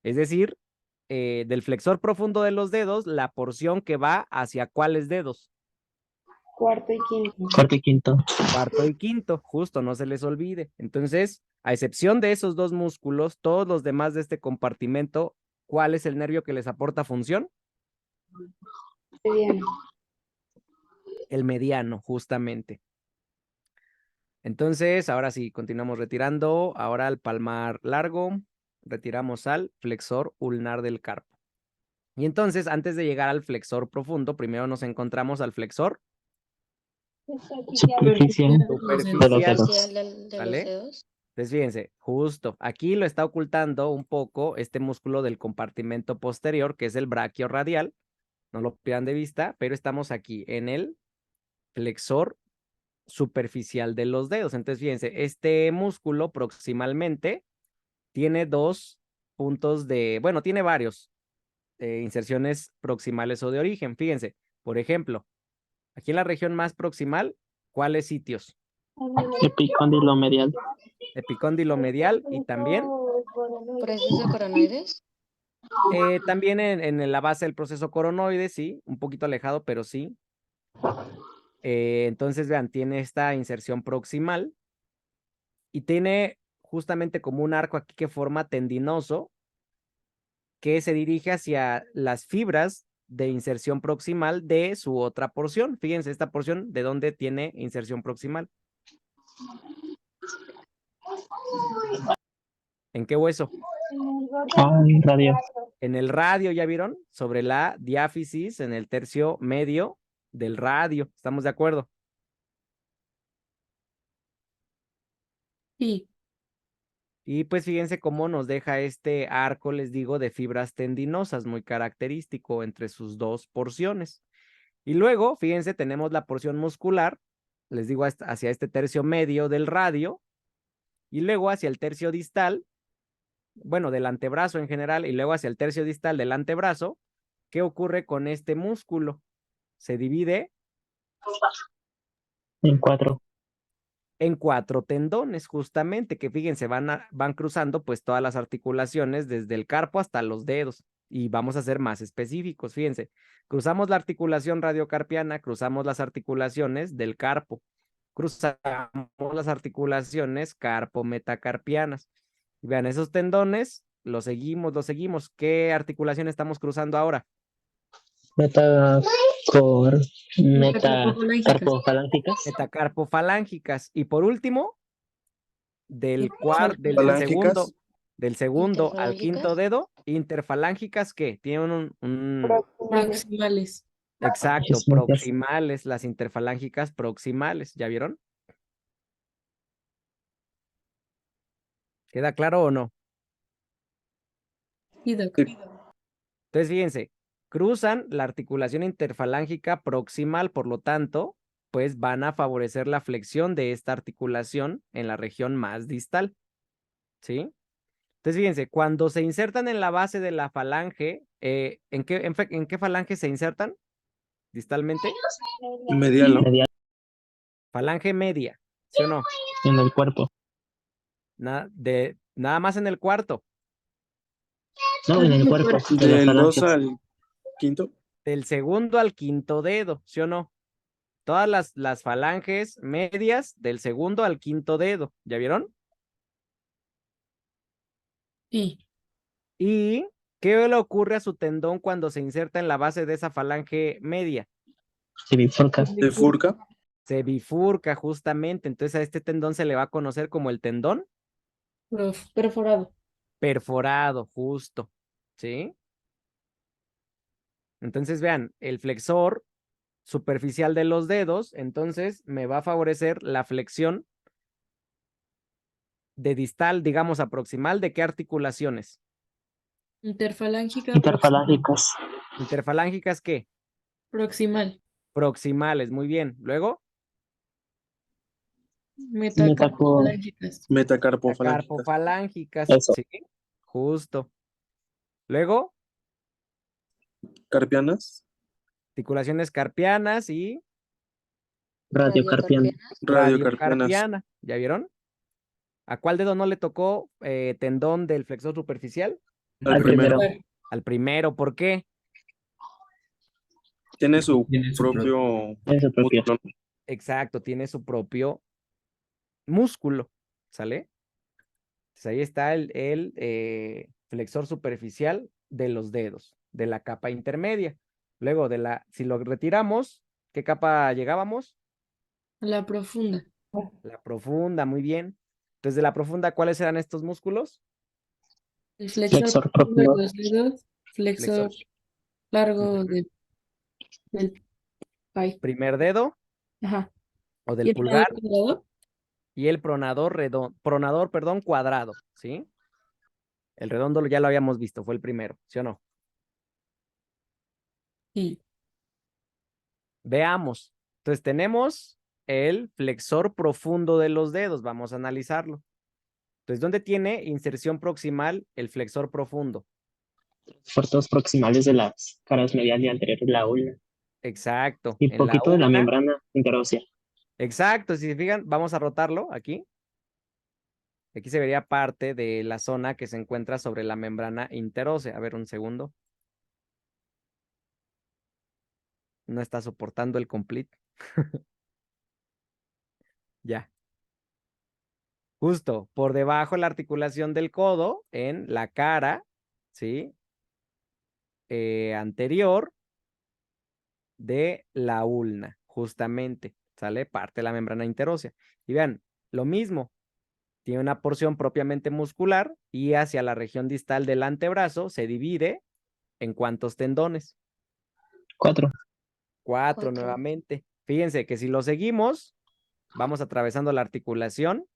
Speaker 1: Es decir, del flexor profundo de los dedos, la porción que va hacia cuáles dedos.
Speaker 7: Cuarto y quinto.
Speaker 2: Cuarto y quinto.
Speaker 1: Cuarto y quinto, justo, no se les olvide. Entonces, a excepción de esos dos músculos, todos los demás de este compartimento, ¿cuál es el nervio que les aporta función?
Speaker 7: Mediano.
Speaker 1: El mediano, justamente. Entonces, ahora sí, continuamos retirando. Ahora al palmar largo, retiramos al flexor ulnar del carpo. Y entonces, antes de llegar al flexor profundo, primero nos encontramos al flexor
Speaker 2: Superficial de los
Speaker 1: superficial,
Speaker 2: dedos.
Speaker 8: de los
Speaker 1: ¿vale?
Speaker 8: dedos.
Speaker 1: Entonces, fíjense, justo aquí lo está ocultando un poco este músculo del compartimento posterior, que es el braquio radial. No lo pierdan de vista, pero estamos aquí en el flexor superficial de los dedos. Entonces, fíjense, este músculo proximalmente tiene dos puntos bueno, tiene varios inserciones proximales o de origen. Fíjense, por ejemplo, aquí en la región más proximal, ¿cuáles sitios?
Speaker 2: Epicóndilo medial.
Speaker 1: Epicóndilo medial y también,
Speaker 8: Proceso coronoides.
Speaker 1: también en la base del proceso coronoide, sí, un poquito alejado, pero sí. Entonces, vean, tiene esta inserción proximal y tiene justamente como un arco aquí que forma tendinoso que se dirige hacia las fibras de inserción proximal de su otra porción. Fíjense, esta porción de dónde tiene inserción proximal. ¿En qué hueso?
Speaker 2: Radio.
Speaker 1: En el radio, ¿ya vieron? Sobre la diáfisis, en el tercio medio del radio. ¿Estamos de acuerdo?
Speaker 3: Sí.
Speaker 1: Y pues fíjense cómo nos deja este arco, les digo, de fibras tendinosas, muy característico entre sus dos porciones. Y luego, fíjense, tenemos la porción muscular, les digo, hacia este tercio medio del radio, y luego hacia el tercio distal, bueno, del antebrazo en general, y luego hacia el tercio distal del antebrazo. ¿Qué ocurre con este músculo? Se divide
Speaker 2: En cuatro.
Speaker 1: en cuatro tendones, justamente, que fíjense, van cruzando pues todas las articulaciones desde el carpo hasta los dedos. Y vamos a ser más específicos, fíjense. Cruzamos la articulación radiocarpiana, cruzamos las articulaciones del carpo, cruzamos las articulaciones carpo-metacarpianas. Y vean, esos tendones, los seguimos. ¿Qué articulación estamos cruzando ahora?
Speaker 2: Metacarpofalángicas.
Speaker 1: Metacarpofalángicas. Y por último, del
Speaker 9: Falángicas.
Speaker 1: segundo al
Speaker 8: Interfalángicas.
Speaker 1: quinto dedo, interfalángicas, ¿qué? Tienen
Speaker 7: Proximales.
Speaker 3: Proximales.
Speaker 1: exacto,
Speaker 2: Muchas gracias.
Speaker 1: proximales, las interfalángicas proximales, ¿ya vieron? ¿Queda claro o no?
Speaker 3: Sí, doc.
Speaker 1: Entonces, fíjense, cruzan la articulación interfalángica proximal, por lo tanto, pues van a favorecer la flexión de esta articulación en la región más distal, ¿sí? Entonces, fíjense, cuando se insertan en la base de la falange, ¿en qué falange se insertan distalmente?
Speaker 9: Medial, ¿no?
Speaker 2: Medial.
Speaker 1: Falange media, ¿sí o no?
Speaker 2: En el cuerpo.
Speaker 1: Nada más en el cuarto.
Speaker 2: No, en el cuerpo. De las
Speaker 9: Del 2
Speaker 2: falanges.
Speaker 9: al quinto.
Speaker 1: Del segundo al quinto dedo, ¿sí o no? Todas las falanges medias del segundo al quinto dedo, ¿ya vieron?
Speaker 3: Sí.
Speaker 1: ¿Y qué le ocurre a su tendón cuando se inserta en la base de esa falange media?
Speaker 2: Se bifurca.
Speaker 9: De Furca.
Speaker 1: Se bifurca justamente, entonces a este tendón se le va a conocer como el tendón
Speaker 3: Perforado.
Speaker 1: perforado, justo, ¿sí? Entonces vean, el flexor superficial de los dedos, entonces me va a favorecer la flexión de distal, digamos, a proximal, ¿de qué articulaciones?
Speaker 3: Interfalángica.
Speaker 2: Interfalángicas.
Speaker 1: ¿Interfalángicas qué?
Speaker 3: Proximal.
Speaker 1: Proximales, muy bien. Luego,
Speaker 3: Metacarpofalángicas.
Speaker 9: Metacarpofalángicas.
Speaker 1: carpofalángicas,
Speaker 2: Eso.
Speaker 1: sí, justo. Luego,
Speaker 9: Carpianas.
Speaker 1: articulaciones carpianas y
Speaker 2: Radiocarpiano.
Speaker 9: Radiocarpianas.
Speaker 1: radiocarpiana. ¿Ya vieron? ¿A cuál dedo no le tocó tendón del flexor superficial?
Speaker 9: Al primero.
Speaker 1: Al primero, ¿por qué?
Speaker 9: Tiene su
Speaker 4: Tiene su
Speaker 9: propio
Speaker 2: Eso propio.
Speaker 9: músculo.
Speaker 1: Exacto, tiene su propio músculo, ¿sale? Entonces ahí está el flexor superficial de los dedos, de la capa intermedia. Luego, si lo retiramos, ¿qué capa llegábamos?
Speaker 3: La profunda.
Speaker 1: La profunda, muy bien. Entonces, de la profunda, ¿cuáles eran estos músculos?
Speaker 3: El flexor
Speaker 2: Flexor
Speaker 3: profundo de
Speaker 2: profundo.
Speaker 3: los dedos. Flexor largo del pie.
Speaker 1: Primer dedo
Speaker 3: Ajá.
Speaker 1: o
Speaker 3: ¿Y
Speaker 1: del
Speaker 3: el
Speaker 1: pulgar
Speaker 3: cuadrado?
Speaker 1: y el pronador, perdón, cuadrado, ¿sí? El redondo ya lo habíamos visto, fue el primero, ¿sí o no?
Speaker 3: Sí.
Speaker 1: Veamos. Entonces tenemos el flexor profundo de los dedos. Vamos a analizarlo. Entonces, ¿dónde tiene inserción proximal el flexor profundo?
Speaker 2: Puertos proximales de las caras medial y anterior de la ulna.
Speaker 1: Exacto.
Speaker 2: Y
Speaker 1: En la
Speaker 2: poquito de la
Speaker 1: ulna.
Speaker 2: membrana interósea.
Speaker 1: Exacto. Si se fijan, vamos a rotarlo aquí. Aquí se vería parte de la zona que se encuentra sobre la membrana interósea. A ver, un segundo. No está soportando el complete. Ya. Justo por debajo de la articulación del codo en la cara, ¿sí? Anterior de la ulna, justamente, sale parte de la membrana interósea. Y vean, lo mismo, tiene una porción propiamente muscular y hacia la región distal del antebrazo se divide en ¿cuántos tendones?
Speaker 2: 4.
Speaker 1: Cuatro nuevamente. Fíjense que si lo seguimos, vamos atravesando la articulación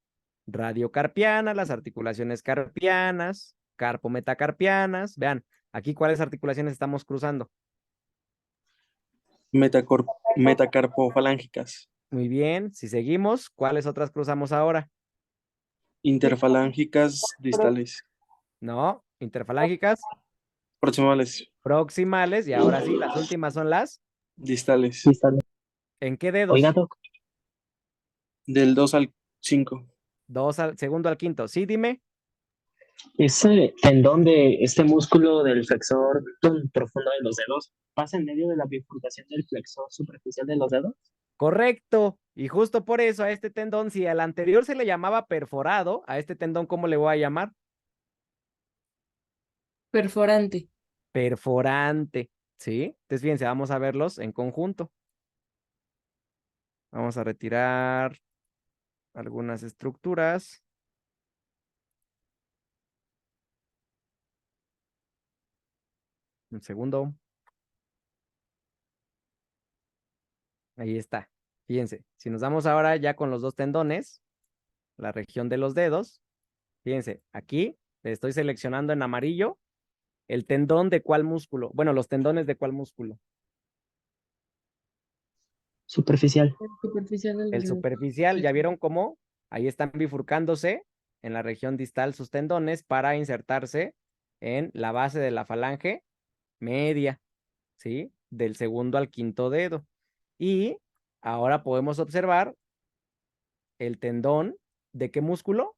Speaker 1: radiocarpiana, las articulaciones carpianas, carpometacarpianas. Vean, aquí cuáles articulaciones estamos cruzando.
Speaker 9: Metacarpofalángicas.
Speaker 1: Muy bien, si seguimos, ¿cuáles otras cruzamos ahora?
Speaker 9: Interfalángicas distales.
Speaker 1: No, interfalángicas,
Speaker 9: Proximales.
Speaker 1: proximales, y ahora sí, las últimas son las.
Speaker 9: Distales.
Speaker 1: ¿En qué dedos?
Speaker 2: Oiga, Doc,
Speaker 9: Del 2 al 5.
Speaker 1: Segundo al quinto. Sí, dime.
Speaker 2: ese tendón de este músculo del flexor profundo de los dedos pasa en medio de la bifurcación del flexor superficial de los dedos.
Speaker 1: Correcto. Y justo por eso a este tendón, si al anterior se le llamaba perforado, a este tendón, ¿cómo le voy a llamar?
Speaker 3: Perforante.
Speaker 1: Perforante. ¿Sí? Entonces, fíjense, vamos a verlos en conjunto. Vamos a retirar algunas estructuras. Un segundo. Ahí está. Fíjense, si nos damos ahora ya con los dos tendones, la región de los dedos, fíjense, aquí le estoy seleccionando en amarillo el tendón de cuál músculo. Bueno, los tendones de cuál músculo.
Speaker 2: Superficial.
Speaker 3: Superficial de los
Speaker 1: El
Speaker 3: dedos.
Speaker 1: superficial, ¿ya vieron cómo? Ahí están bifurcándose en la región distal sus tendones para insertarse en la base de la falange media, ¿sí? Del segundo al quinto dedo. Y ahora podemos observar el tendón, ¿de qué músculo?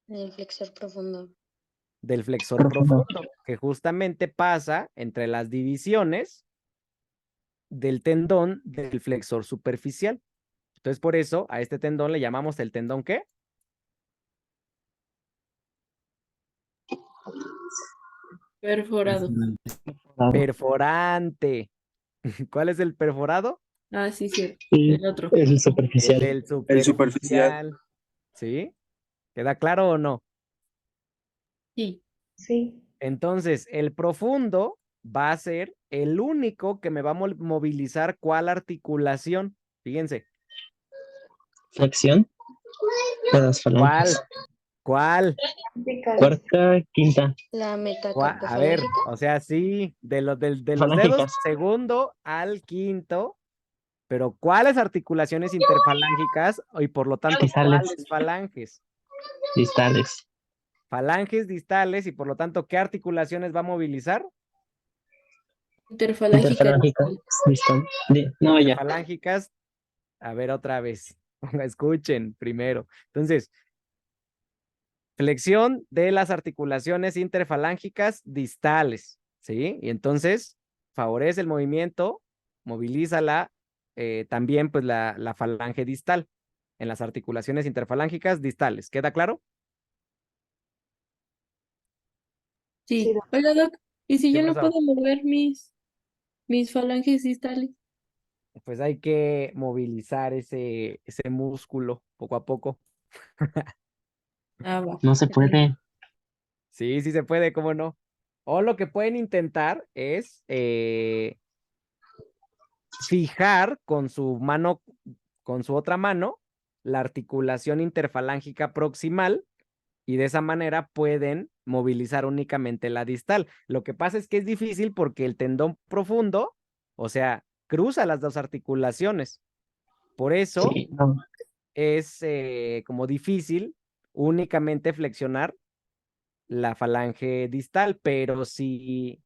Speaker 8: El flexor profundo.
Speaker 1: Del flexor profundo, que justamente pasa entre las divisiones del tendón del flexor superficial. Entonces, por eso a este tendón le llamamos el tendón ¿qué?
Speaker 3: Perforado.
Speaker 1: Perforante. ¿Cuál es el perforado?
Speaker 3: Ah, sí, cierto.
Speaker 2: Y
Speaker 3: El otro.
Speaker 2: el superficial.
Speaker 1: El
Speaker 9: El superficial.
Speaker 1: ¿Sí? ¿Queda claro o no?
Speaker 3: Sí.
Speaker 7: Sí.
Speaker 1: Entonces, el profundo va a ser el único que me va a movilizar ¿cuál articulación? Fíjense.
Speaker 2: Flexión. Las
Speaker 1: ¿Cuál?
Speaker 2: falanges.
Speaker 1: ¿Cuál?
Speaker 7: Verticales.
Speaker 2: Cuarta, quinta.
Speaker 8: La
Speaker 1: A ver,
Speaker 8: metacarpofalángica.
Speaker 1: o sea, sí, de los dedos
Speaker 2: Falángicas.
Speaker 1: segundo al quinto, pero ¿cuáles articulaciones interfalángicas y por lo tanto
Speaker 2: Distales.
Speaker 1: cuáles falanges?
Speaker 2: Distales.
Speaker 1: Falanges distales y por lo tanto, ¿qué articulaciones va a movilizar?
Speaker 3: Interfalángica.
Speaker 2: Interfalángicas. Distal. No, ya.
Speaker 1: Interfalángicas. A ver, otra vez. Escuchen primero. Entonces, flexión de las articulaciones interfalángicas distales, ¿sí? Y entonces favorece el movimiento, moviliza también pues la falange distal en las articulaciones interfalángicas distales. ¿Queda claro?
Speaker 3: Sí.
Speaker 7: Sí, doc.
Speaker 3: Hola, Doc. ¿Y si
Speaker 1: ¿Qué
Speaker 3: yo no
Speaker 1: pasó?
Speaker 3: puedo mover mis falanges distales?
Speaker 1: Pues hay que movilizar ese músculo poco a poco.
Speaker 3: Ah, va.
Speaker 2: No se puede.
Speaker 1: Sí, sí se puede, ¿cómo no? O lo que pueden intentar es fijar con su mano, con su otra mano, la articulación interfalángica proximal y de esa manera pueden movilizar únicamente la distal. Lo que pasa es que es difícil porque el tendón profundo, o sea, cruza las dos articulaciones. Por eso
Speaker 2: Sí, no.
Speaker 1: es como difícil únicamente flexionar la falange distal, pero si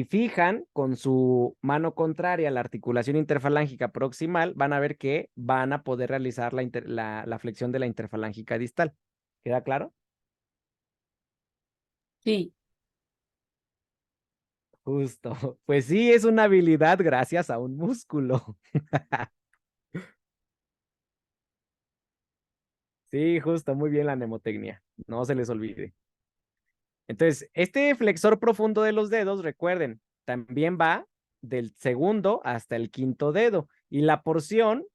Speaker 1: fijan con su mano contraria la articulación interfalángica proximal, van a ver que van a poder realizar la flexión de la interfalángica distal. ¿Queda claro?
Speaker 3: Sí.
Speaker 1: Justo. Pues sí, es una habilidad gracias a un músculo. Sí, justo, muy bien la mnemotecnia. No se les olvide. Entonces, este flexor profundo de los dedos, recuerden, también va del segundo hasta el quinto dedo. Y la porción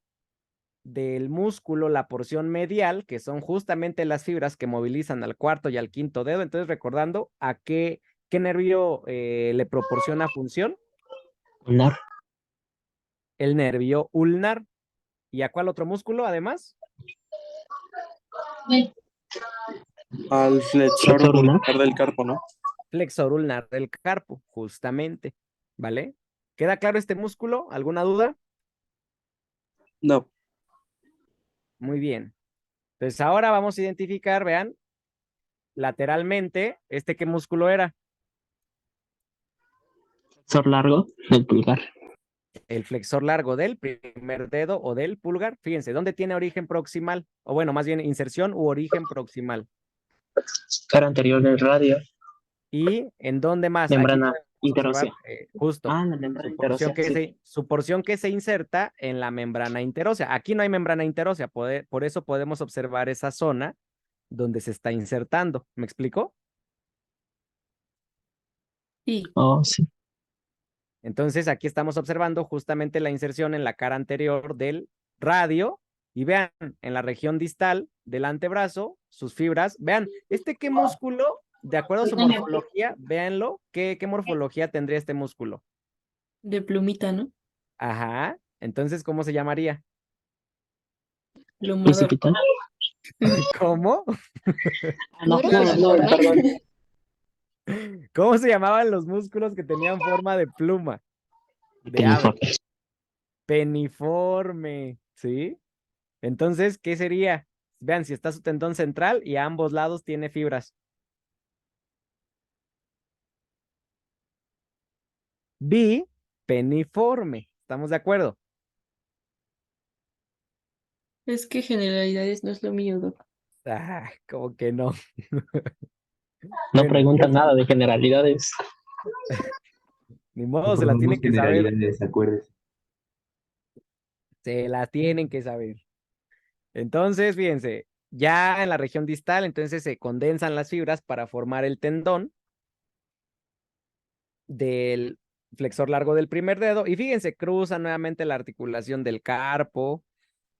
Speaker 1: del músculo, la porción medial, que son justamente las fibras que movilizan al cuarto y al quinto dedo. Entonces, recordando a qué nervio le proporciona función,
Speaker 2: Ulnar.
Speaker 1: el nervio ulnar. ¿Y a cuál otro músculo además?
Speaker 9: Al flexor
Speaker 2: Flexor ulnar.
Speaker 9: ulnar del carpo, ¿no?
Speaker 1: Flexor ulnar del carpo, justamente. ¿Vale? ¿Queda claro este músculo? ¿Alguna duda?
Speaker 9: No.
Speaker 1: Muy bien. Entonces ahora vamos a identificar, vean, lateralmente, ¿qué músculo era?
Speaker 2: Flexor largo del pulgar.
Speaker 1: El flexor largo del primer dedo o del pulgar. Fíjense, ¿dónde tiene origen proximal? O bueno, más bien inserción u origen proximal.
Speaker 2: Cara anterior del radio.
Speaker 1: ¿Y en dónde más? Aquí
Speaker 2: Membrana
Speaker 1: podemos
Speaker 2: interósea.
Speaker 1: observar justo
Speaker 2: Ah, la membrana interósea. Sí.
Speaker 1: su porción que se inserta en la membrana interósea. Aquí no hay membrana interósea, por eso podemos observar esa zona donde se está insertando. ¿Me explico?
Speaker 3: Sí.
Speaker 2: Oh, sí.
Speaker 1: Entonces aquí estamos observando justamente la inserción en la cara anterior del radio y vean en la región distal del antebrazo sus fibras. Vean, ¿qué músculo? De acuerdo a su morfología, véanlo, ¿qué morfología tendría este músculo?
Speaker 3: De plumita, ¿no?
Speaker 1: Ajá, entonces, ¿cómo se llamaría?
Speaker 3: Plumador.
Speaker 2: Precipital.
Speaker 1: ¿Cómo?
Speaker 2: No,
Speaker 8: ¿No era
Speaker 2: no,
Speaker 8: peniforme?
Speaker 2: perdón.
Speaker 1: ¿Cómo se llamaban los músculos que tenían forma de pluma? De ave.
Speaker 2: Peniforme.
Speaker 1: Peniforme, ¿sí? Entonces, ¿qué sería? Vean, si está su tendón central y a ambos lados tiene fibras. Bipeniforme. ¿Estamos de acuerdo?
Speaker 3: Es que generalidades no es lo mío, Doc.
Speaker 1: Ah, como que no.
Speaker 2: No
Speaker 1: Bueno,
Speaker 2: preguntan nada de generalidades.
Speaker 1: ni modo,
Speaker 6: No
Speaker 1: se las
Speaker 6: formamos
Speaker 1: tienen que saber.
Speaker 6: generalidades, acuérdese.
Speaker 1: Se las tienen que saber. Entonces, fíjense, ya en la región distal, entonces se condensan las fibras para formar el tendón del flexor largo del primer dedo. Y fíjense, cruzan nuevamente la articulación del carpo,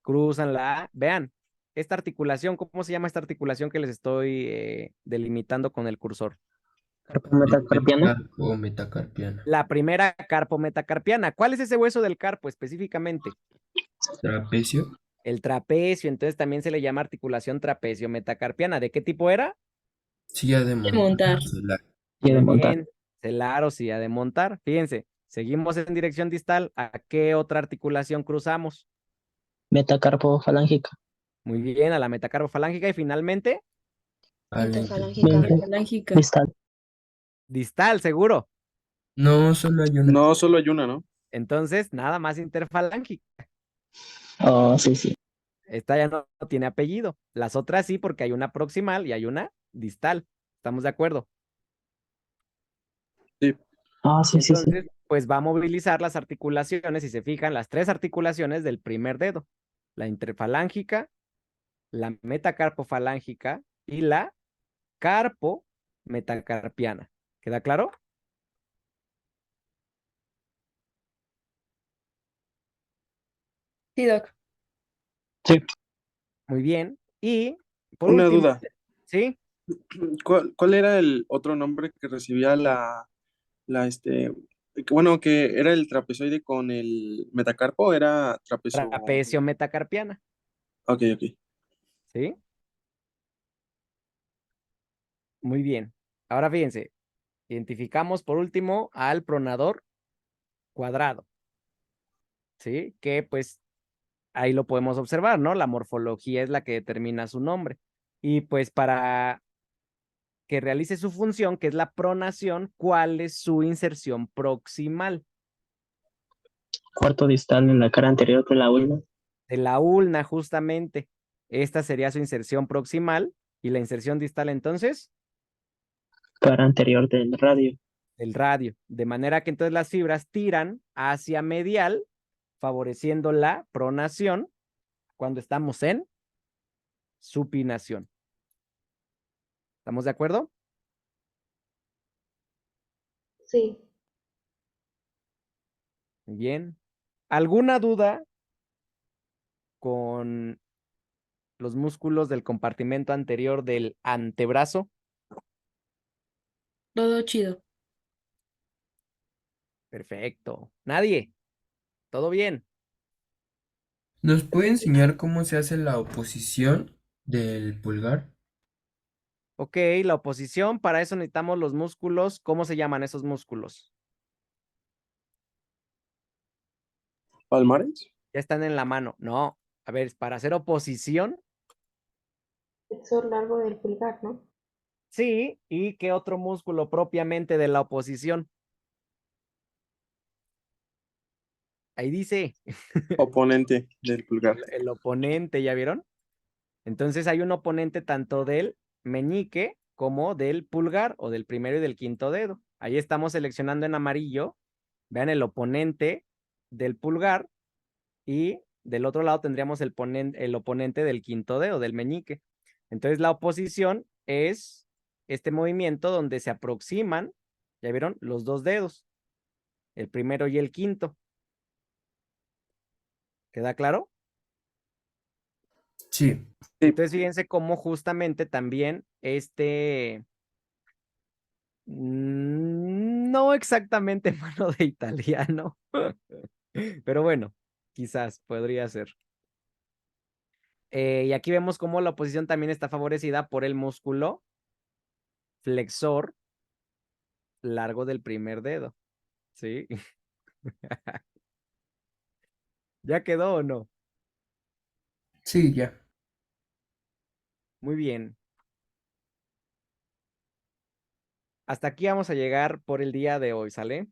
Speaker 1: cruzan vean, esta articulación, ¿cómo se llama esta articulación que les estoy delimitando con el cursor?
Speaker 2: Carpo metacarpiano.
Speaker 4: O metacarpiana.
Speaker 1: La primera carpo metacarpiana. ¿Cuál es ese hueso del carpo específicamente?
Speaker 4: Trapecio.
Speaker 1: El trapecio, entonces también se le llama articulación trapecio metacarpiana. ¿De qué tipo era?
Speaker 4: Silla de
Speaker 3: De
Speaker 4: montar.
Speaker 3: montar.
Speaker 2: Y de
Speaker 1: Muy
Speaker 2: montar.
Speaker 1: bien, celar o silla de montar. Fíjense, seguimos en dirección distal. ¿A qué otra articulación cruzamos?
Speaker 2: Metacarpofalángica.
Speaker 1: Muy bien, a la metacarpofalángica y finalmente
Speaker 4: A la
Speaker 8: Interfalángica.
Speaker 3: Interfalángica.
Speaker 2: Distal.
Speaker 1: distal, seguro.
Speaker 4: No, solo hay una.
Speaker 9: No, solo hay una, ¿no?
Speaker 1: Entonces, nada más interfalángica.
Speaker 2: Oh, sí, sí.
Speaker 1: Esta ya no tiene apellido. Las otras sí, porque hay una proximal y hay una distal. ¿Estamos de acuerdo?
Speaker 9: Sí.
Speaker 2: Ah, sí, sí, sí.
Speaker 1: Entonces, pues va a movilizar las articulaciones, si se fijan, las tres articulaciones del primer dedo. La interfalángica, la metacarpofalángica y la carpo-metacarpiana. ¿Queda claro?
Speaker 3: Sí, Doc.
Speaker 2: Sí.
Speaker 1: Muy bien. Y por
Speaker 9: Una
Speaker 1: último,
Speaker 9: duda.
Speaker 1: ¿sí?
Speaker 9: ¿Cuál era el otro nombre que recibía bueno, que era el trapezoide con el metacarpo? Era trapezo.
Speaker 1: Trapecio metacarpiana,
Speaker 9: Ok, ok.
Speaker 1: ¿sí? Muy bien. Ahora fíjense, identificamos por último al pronador cuadrado, ¿sí? Que pues ahí lo podemos observar, ¿no? La morfología es la que determina su nombre. Y pues para que realice su función, que es la pronación, ¿cuál es su inserción proximal?
Speaker 2: Cuarto distal en la cara anterior de la ulna.
Speaker 1: De la ulna, justamente. Esta sería su inserción proximal y la inserción distal entonces
Speaker 2: Cara anterior del radio.
Speaker 1: del radio. De manera que entonces las fibras tiran hacia medial, favoreciendo la pronación cuando estamos en supinación. ¿Estamos de acuerdo?
Speaker 7: Sí.
Speaker 1: Bien. ¿Alguna duda con los músculos del compartimento anterior del antebrazo?
Speaker 3: Todo chido.
Speaker 1: Perfecto. ¿Nadie? ¿Todo bien?
Speaker 4: ¿Nos puede enseñar cómo se hace la oposición del pulgar?
Speaker 1: Ok, la oposición, para eso necesitamos los músculos. ¿Cómo se llaman esos músculos?
Speaker 9: ¿Palmares?
Speaker 1: Ya están en la mano. No, a ver, para hacer oposición,
Speaker 7: Flexor largo del pulgar, ¿no?
Speaker 1: sí. ¿Y qué otro músculo propiamente de la oposición? Ahí dice,
Speaker 9: Oponente del pulgar.
Speaker 1: el oponente, ¿ya vieron? Entonces hay un oponente tanto del meñique como del pulgar o del primero y del quinto dedo. Ahí estamos seleccionando en amarillo. Vean el oponente del pulgar y del otro lado tendríamos el oponente del quinto dedo, del meñique. Entonces la oposición es este movimiento donde se aproximan, ¿ya vieron? Los dos dedos, el primero y el quinto. ¿Queda claro?
Speaker 4: Sí.
Speaker 1: Entonces fíjense cómo justamente también no exactamente mano de italiano, pero bueno, quizás podría ser. Y aquí vemos cómo la oposición también está favorecida por el músculo flexor largo del primer dedo, ¿sí? ¿Ya quedó o no?
Speaker 4: Sí, ya.
Speaker 1: Muy bien. Hasta aquí vamos a llegar por el día de hoy, ¿sale?